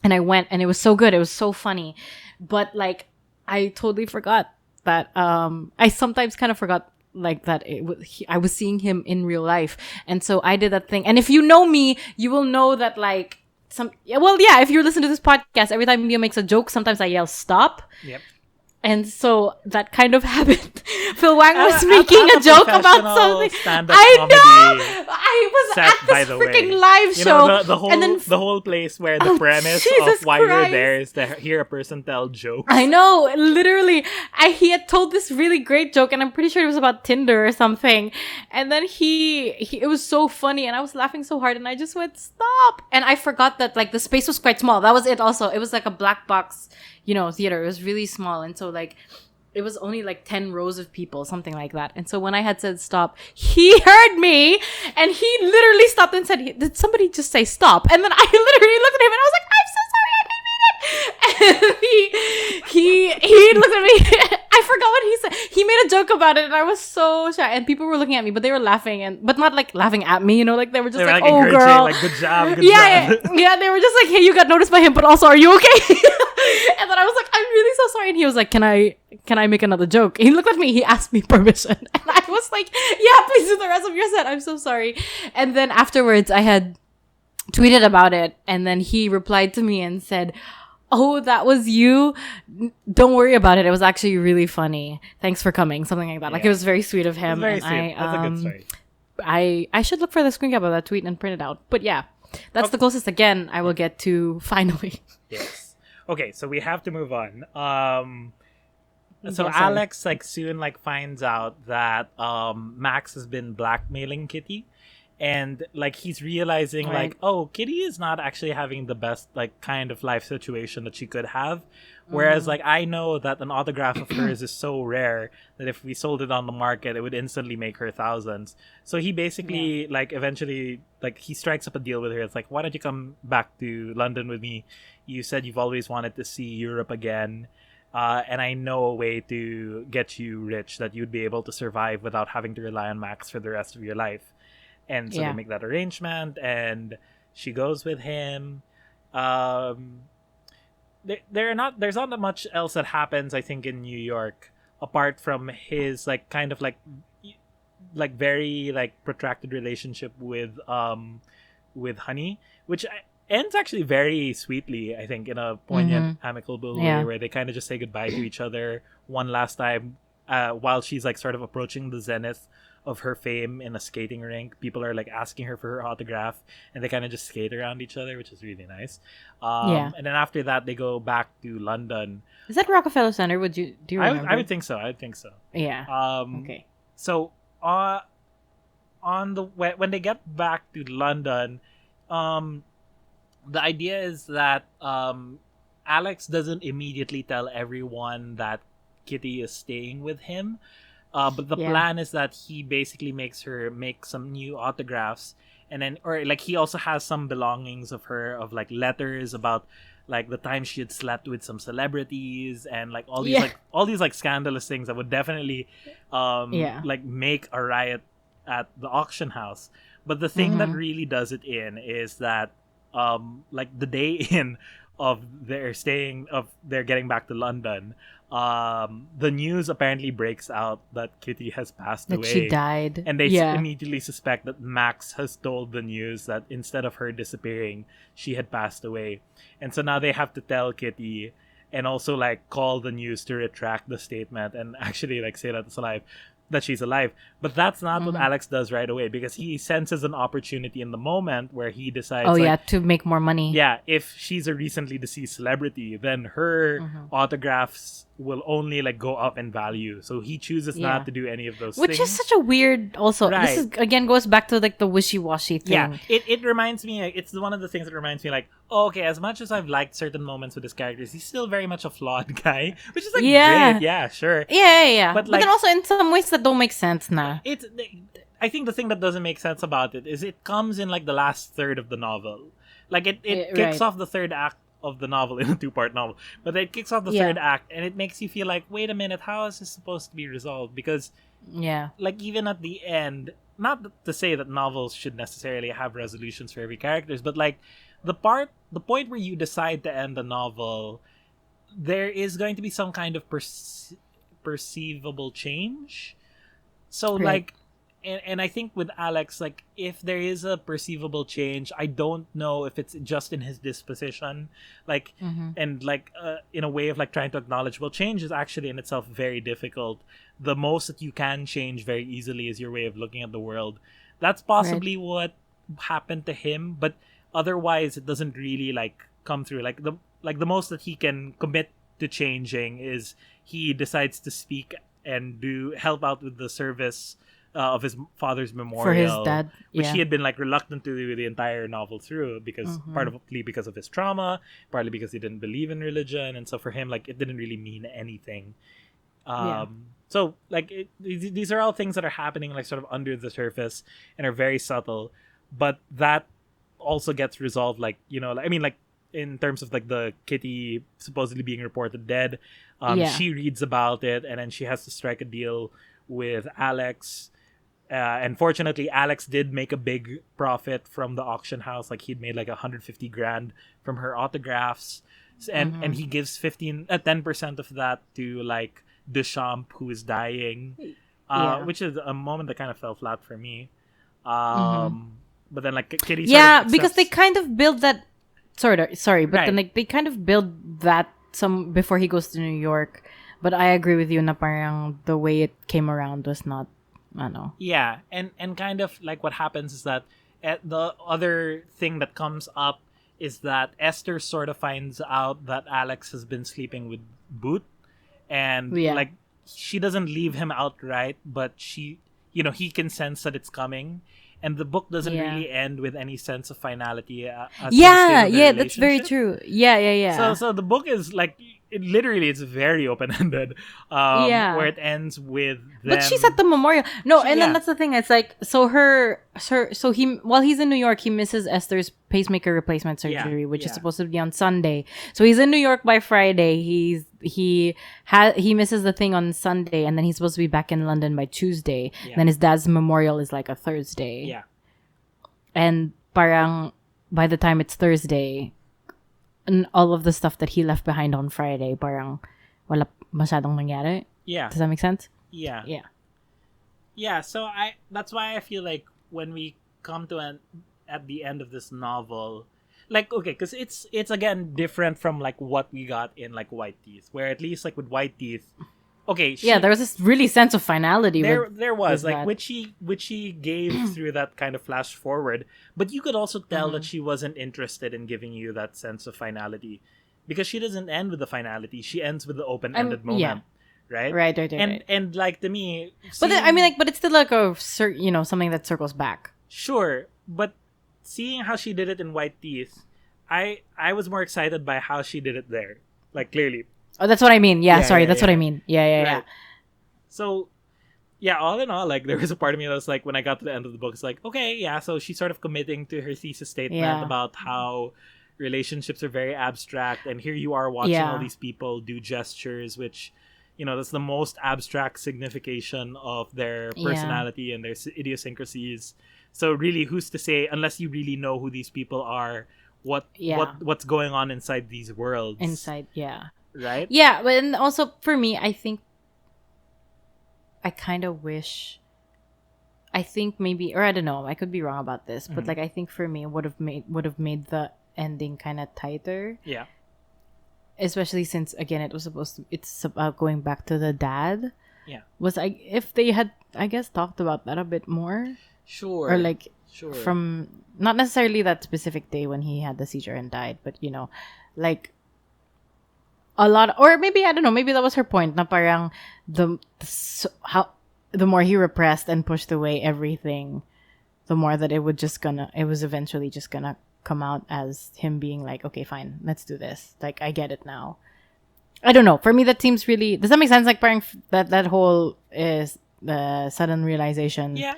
And I went, and it was so good. It was so funny. But like, I totally forgot that, I sometimes kind of forgot like that I was seeing him in real life. And so I did that thing. And if you know me, you will know that like if you listen to this podcast, every time Mia makes a joke, sometimes I yell stop. Yep. And so that kind of happened. Phil Wang was I'm making a joke about professional something. stand-up I comedy know. I was set, at by this the freaking way. live You show, know, the whole and then the whole place where the Oh, premise Jesus of why you're Christ. there is to hear a person tell jokes. I know, literally. He had told this really great joke, and I'm pretty sure it was about Tinder or something. And then it was so funny, and I was laughing so hard, and I just went, stop. And I forgot that, like, the space was quite small. That was it also. It was like a black box, theater. It was really small. And so, like, it was only like 10 rows of people, something like that. And so when I had said stop, he heard me, and he literally stopped and said, did somebody just say stop? And then I literally looked at him, and I was like, I'm so sorry, I didn't mean it. And he looked at me. I forgot what he said. He made a joke about it, and I was so shy. And people were looking at me, but they were laughing, but not like laughing at me, like they were just They were like, like oh encouraging, girl. like good job, good Yeah, job. yeah, they were just like, hey, you got noticed by him, but also, are you okay? And then I was like, I'm really so sorry. And he was like, can I make another joke? He looked at me, he asked me permission. And I was like, yeah, please do the rest of your set. I'm so sorry. And then afterwards, I had tweeted about it, and then he replied to me and said, oh, that was you? Don't worry about it. It was actually really funny. Thanks for coming. Something like that. Like, it was very sweet of him. Very and sweet. That's a good story. I should look for the screen cap of that tweet and print it out. But yeah, that's the closest again I will get to finally. Yes. Okay, so we have to move on. So Yes, Alex soon finds out that Max has been blackmailing Kitty, and he's realizing Right. oh, Kitty is not actually having the best kind of life situation that she could have. Whereas I know that an autograph of hers is so rare that if we sold it on the market, it would instantly make her thousands. So he basically eventually he strikes up a deal with her. It's why don't you come back to London with me? You said you've always wanted to see Europe again. And I know a way to get you rich that you'd be able to survive without having to rely on Max for the rest of your life. And so they make that arrangement, and she goes with him. There's not that much else that happens, I think, in New York, apart from his very protracted relationship with Honey, which ends actually very sweetly, I think, in a poignant, amicable way, where they kind of just say goodbye to each other one last time, while she's like sort of approaching the zenith of her fame in a skating rink. People are like asking her for her autograph, and they kind of just skate around each other, which is really nice. And then after that, they go back to London. Is that Rockefeller Center? Do you remember? I would think so. I think so. Yeah. Okay. So, when they get back to London, the idea is that Alex doesn't immediately tell everyone that Kitty is staying with him. But the plan is that he basically makes her make some new autographs, and then, or like, he also has some belongings of her, of like letters about like the time she had slept with some celebrities, and like all these like scandalous things that would definitely like make a riot at the auction house. But the thing that really does it in is that like the day in of their getting back to London, the news apparently breaks out that Kitty has passed away. That she died. And they immediately suspect that Max has told the news that instead of her disappearing, she had passed away. And so now they have to tell Kitty, and also like call the news to retract the statement and actually like say that she's alive. But that's not what Alex does right away, because he senses an opportunity in the moment where he decides to make more money. Yeah, if she's a recently deceased celebrity, then her autographs will only like go up in value. So he chooses not to do any of those things. Which is such a weird also. Right. This is again goes back to like the wishy-washy thing. Yeah. It reminds me, it's one of the things that reminds me like, oh, okay, as much as I've liked certain moments with his characters, he's still very much a flawed guy. Which is like great. Yeah, sure. Yeah. But then also in some ways that don't make sense now. I think the thing that doesn't make sense about it is it comes in like the last third of the novel. Like it kicks off the third act of the novel in a 2-part novel, but it kicks off the third act, and it makes you feel like, wait a minute, how is this supposed to be resolved? Because like even at the end, not to say that novels should necessarily have resolutions for every characters, but like the point where you decide to end the novel, there is going to be some kind of perceivable change. So like, and I think with Alex, like, if there is a perceivable change, I don't know if it's just in his disposition, like, and like in a way of like trying to acknowledge, well, change is actually in itself very difficult. The most that you can change very easily is your way of looking at the world. That's possibly what happened to him, but otherwise it doesn't really like come through. Like the most that he can commit to changing is he decides to speak and help out with the service of his father's memorial for his dad, which he had been like reluctant to do the entire novel through, because partly because of his trauma, partly because he didn't believe in religion, and so for him like it didn't really mean anything. So like these are all things that are happening like sort of under the surface and are very subtle, but that also gets resolved, like, you know, I mean, like in terms of like the Kitty supposedly being reported dead. She reads about it, and then she has to strike a deal with Alex. And fortunately, Alex did make a big profit from the auction house. Like he'd made like 150 grand from her autographs, and he gives 10% of that to like Deschamps, who is dying, which is a moment that kind of fell flat for me. But then like Kitty, because they kind of build that. Sorry, but then like they kind of build that some before he goes to New York. But I agree with you na parang the way it came around was not, I don't know. Yeah, and kind of like what happens is that the other thing that comes up is that Esther sort of finds out that Alex has been sleeping with Boot, and like she doesn't leave him outright, but she, you know, he can sense that it's coming. And the book doesn't really end with any sense of finality. That's very true. Yeah. So the book is like, it's very open-ended. Where it ends with them. But she's at the memorial. Then that's the thing. It's like, so while he's in New York, he misses Esther's pacemaker replacement surgery, which is supposed to be on Sunday. So he's in New York by Friday. He misses the thing on Sunday, and then he's supposed to be back in London by Tuesday. And then his dad's memorial is like a Thursday. Yeah. And parang by the time it's Thursday, and all of the stuff that he left behind on Friday, parang wala masyadong nangyari. Yeah. Does that make sense? Yeah. So that's why I feel like when we come to at the end of this novel, like, okay, because it's again different from like what we got in like White Teeth, where at least like with White Teeth, okay, there was this really sense of finality. There was with like that. which she gave through that kind of flash forward, but you could also tell that she wasn't interested in giving you that sense of finality, because she doesn't end with the finality. She ends with the open-ended moment, right? Right. And like to me, But I mean, like, but it's still like something that circles back. sure, but seeing how she did it in White Teeth, I was more excited by how she did it there. Like clearly. Oh, that's what I mean. Yeah, Yeah, sorry, yeah, that's yeah. what I mean. Yeah. Right. So, yeah, all in all, like, there was a part of me that was like, when I got to the end of the book, it's like, okay, yeah, so she's sort of committing to her thesis statement Yeah. about how relationships are very abstract, and here you are watching all these people do gestures, which, that's the most abstract signification of their personality and their idiosyncrasies. So really, who's to say, unless you really know who these people are, what's going on inside these worlds? Right? Yeah, but and also for me, I think I kind of wish. I think maybe, or I don't know, I could be wrong about this, but like I think for me, would have made the ending kind of tighter. Yeah. Especially since again, it's about going back to the dad. Yeah. If they had, I guess, talked about that a bit more. Sure. Or like Sure. from not necessarily that specific day when he had the seizure and died, but like a lot, or maybe I don't know, maybe that was her point. Na parang the more he repressed and pushed away everything, the more that it was eventually just gonna come out as him being like, okay, fine, let's do this. Like, I get it now. I don't know. For me, that seems really. Does that make sense? Like, parang that whole is the sudden realization. Yeah.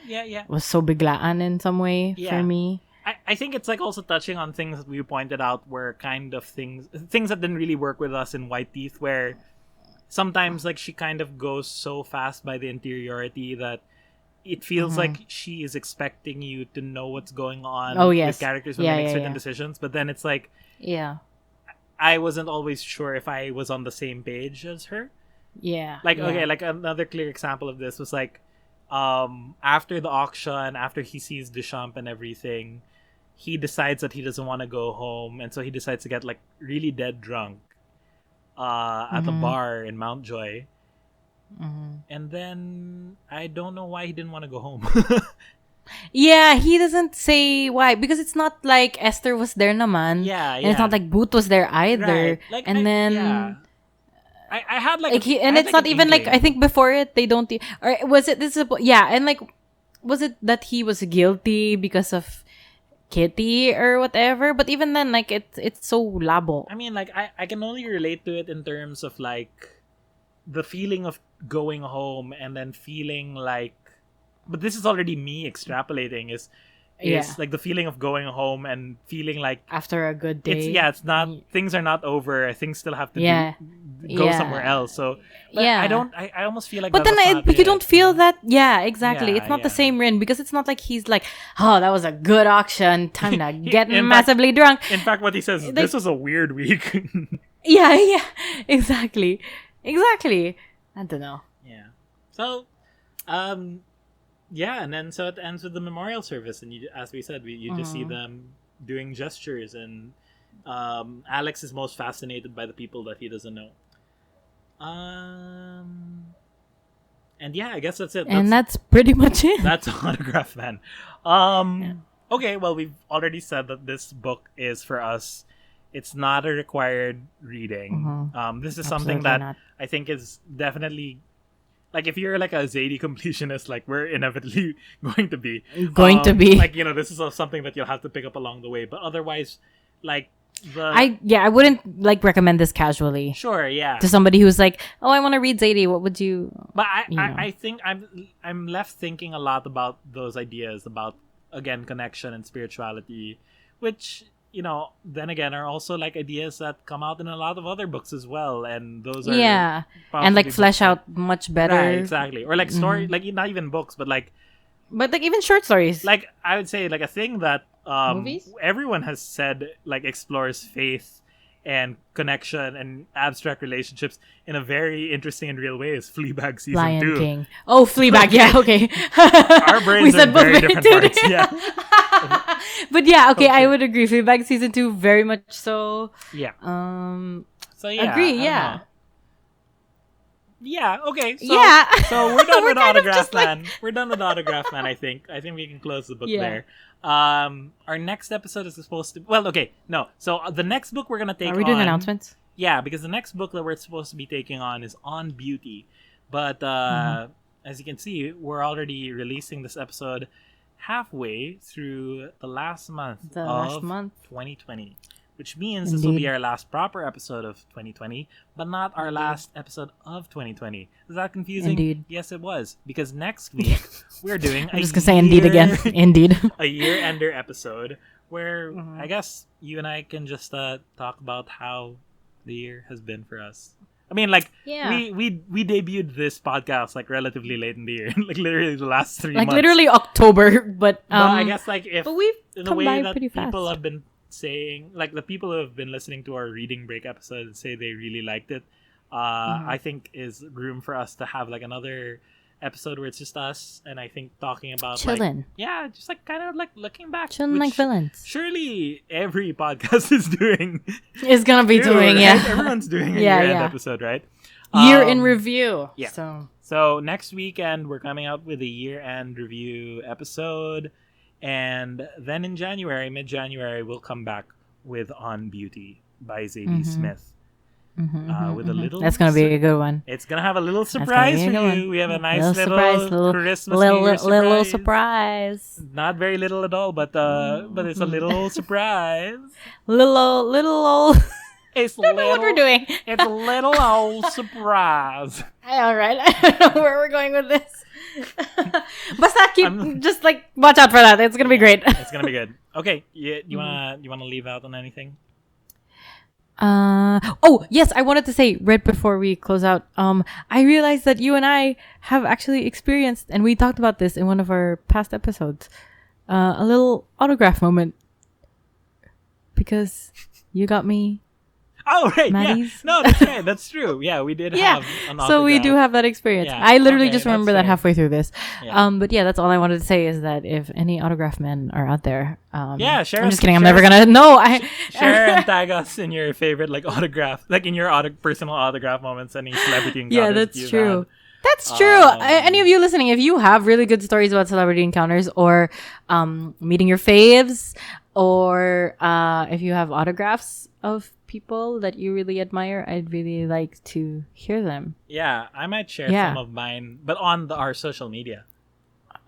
Was so biglaan in some way for me. I think it's like also touching on things that we pointed out were kind of things that didn't really work with us in White Teeth, where sometimes like she kind of goes so fast by the interiority that it feels like she is expecting you to know what's going on with characters when they make certain decisions, but then it's like I wasn't always sure if I was on the same page as her. Okay, like another clear example of this was like after the auction, after he sees Deschamps and everything, he decides that he doesn't want to go home, and so he decides to get like really dead drunk at the bar in Mountjoy. And then I don't know why he didn't want to go home. Yeah, he doesn't say why, because it's not like Esther was there naman. Yeah. And it's not like Boot was there either. Right. Like, and I had like and it's not even like, I think before it they don't or was it and like was it that he was guilty because of Kitty or whatever? But even then, like it's so labo. I mean, like I can only relate to it in terms of like the feeling of going home and then feeling like, but this is already me extrapolating, is like the feeling of going home and feeling like after a good day. It's not, things are not over. Things still have to go somewhere else. So I almost feel like, but then you don't feel that. Yeah, exactly. It's not the same Rin, because it's not like he's like, oh, that was a good auction. Time to get massively drunk. In fact, what he says is, this was a weird week. Yeah, exactly. I don't know. Yeah. So, and then so it ends with the memorial service, and as we said, you just see them doing gestures, and Alex is most fascinated by the people that he doesn't know. And yeah, I guess that's it. That's pretty much it. That's Autograph Man. Okay, well, we've already said that this book is for us. It's not a required reading. This is something that I think is definitely, like, if you're like a Zadie completionist, like we're inevitably going to be. Like, this is something that you'll have to pick up along the way. But otherwise, like, I wouldn't like recommend this casually. Sure, yeah. To somebody who's like, oh, I want to read Zadie. What would you? But I think I'm left thinking a lot about those ideas about, again, connection and spirituality, which, then again, are also like ideas that come out in a lot of other books as well, and those are and like flesh out much better. Right, exactly. Or like story, like not even books, but like even short stories. Like I would say, like a thing that movies? Everyone has said like explores faith and connection and abstract relationships in a very interesting and real way is Fleabag season Lion 2. King. Oh, Fleabag. Yeah, okay. Our brains are very different parts. Yeah. But yeah, okay, I Culture. would agree. Fleabag season 2, very much so. Yeah. Um, So yeah. agree. I don't Yeah. know. Yeah. Okay. So, Yeah. So we're done We're with kind of Autograph just like- Man. We're done with Autograph Man. I think we can close the book Yeah. there. Our next episode is supposed to. Well, okay, no. So the next book we're gonna take. Are we doing on, announcements? Yeah, because the next book that we're supposed to be taking on is on beauty. But as you can see, we're already releasing this episode halfway through the last month The of last month. 2020, which means this will be Indeed. our last proper episode of 2020, but not our last episode of 2020. Is that confusing? Indeed. Yes, it was, because next week we're doing I'm just gonna say indeed again. Indeed. a year-ender episode where Mhm. I guess you and I can just talk about how the year has been for us. I mean, like, Yeah. we debuted this podcast like relatively late in the year, like literally the last 3 Like months. literally October, but I guess like if but we've in the come way by that pretty people fast. have been saying, like the people who have been listening to our reading break episode and say they really liked it, I think is room for us to have like another episode where it's just us and I think talking about like, Chilling. yeah, just like kind of like looking back, Chilling like which villains. surely every podcast is doing. Is gonna be doing, right? yeah. Everyone's doing a Yeah, year-end yeah. episode, right? Year in Um, review. yeah. So So next weekend we're coming out with a year-end review episode, and then in January, mid-January, we'll come back with On Beauty by Zadie Smith. With a little. that's gonna be a good one. It's gonna have a little gonna surprise be a for good you. one. We have a nice Little little, surprise, little- Christmas New Year Little surprise. Not very little at all, but it's a little surprise. Little. It's I don't know what we're doing. It's a little old surprise. All right, I don't know where we're going with this. Basta I'm- just like watch out for that. It's gonna be great. It's gonna be good. Okay, you wanna leave out on anything? Oh yes, I wanted to say right before we close out. I realized that you and I have actually experienced, and we talked about this in one of our past episodes, a little autograph moment because you got me. Oh right, Maddie's? yeah. No, that's right. That's true. Yeah, we did Yeah, have an so we do autograph. have that experience. Yeah, I literally okay, just that's remember that fair. halfway through this. Yeah. But yeah, that's all I wanted to say is that if any autograph men are out there, Yeah, share I'm us- just kidding. I'm share never us- gonna. No, I Share and tag us in your favorite like autograph, like in your personal autograph moments, any celebrity encounters. Yeah, that's you've true. had. That's true. Any of you listening, if you have really good stories about celebrity encounters or meeting your faves, or if you have autographs of people that you really admire, I'd really like to hear them. Yeah, I might share Yeah. some of mine, but on our social media.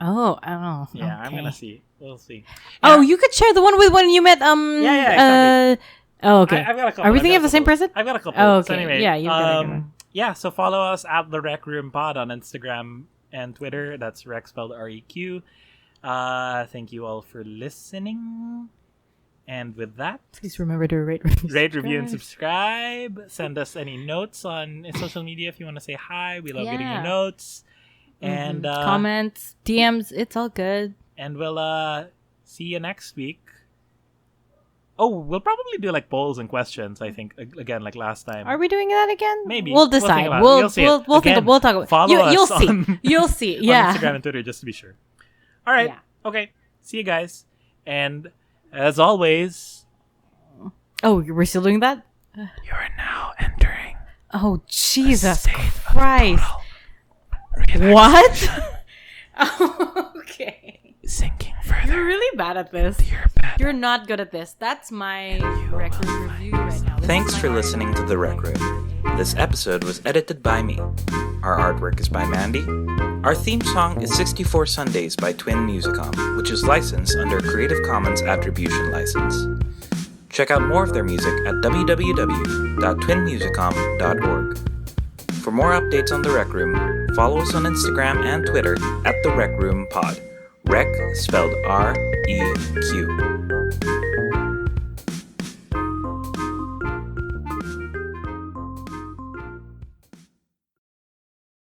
Oh, Yeah, I'm okay. gonna see. We'll see. Oh, Yeah, you could share the one with when you met Yeah, exactly. Oh, okay. I've got a couple. Are we I've thinking got of a the same couple. person? I've got a couple. Oh, So okay. anyway, Yeah, you've got a good one. yeah, so follow us at the Rec Room Pod on Instagram and Twitter. That's Rec spelled REQ. Thank you all for listening. And with that, Please remember to rate, review, and subscribe. Send us any notes on social media if you want to say hi. We love getting your Yeah. notes. And comments, DMs, it's all good. and we'll see you next week. Oh, we'll probably do like polls and questions, I think, again, like last time. Are we doing that again? Maybe. We'll We'll think decide. about it. We'll You'll see it. we'll think. Again, We'll talk about. follow us You'll see. on- You'll see. On Yeah. Instagram and Twitter, just to be sure. All right. Yeah. Okay. See you guys. And as always, Oh, we're still doing that? you are now entering Oh, Jesus state of Christ! total What? Oh, okay. sinking further. You're really bad at this. Your bed. You're not good at this. That's my record review right now. This Thanks is for my listening to The Rec Room. This episode was edited by me. Our artwork is by Mandy. Our theme song is 64 Sundays by Twin Musicom, which is licensed under a Creative Commons Attribution License. Check out more of their music at www.twinmusicom.org. For more updates on The Rec Room, follow us on Instagram and Twitter at The Rec Room Pod. Rec spelled R-E-Q.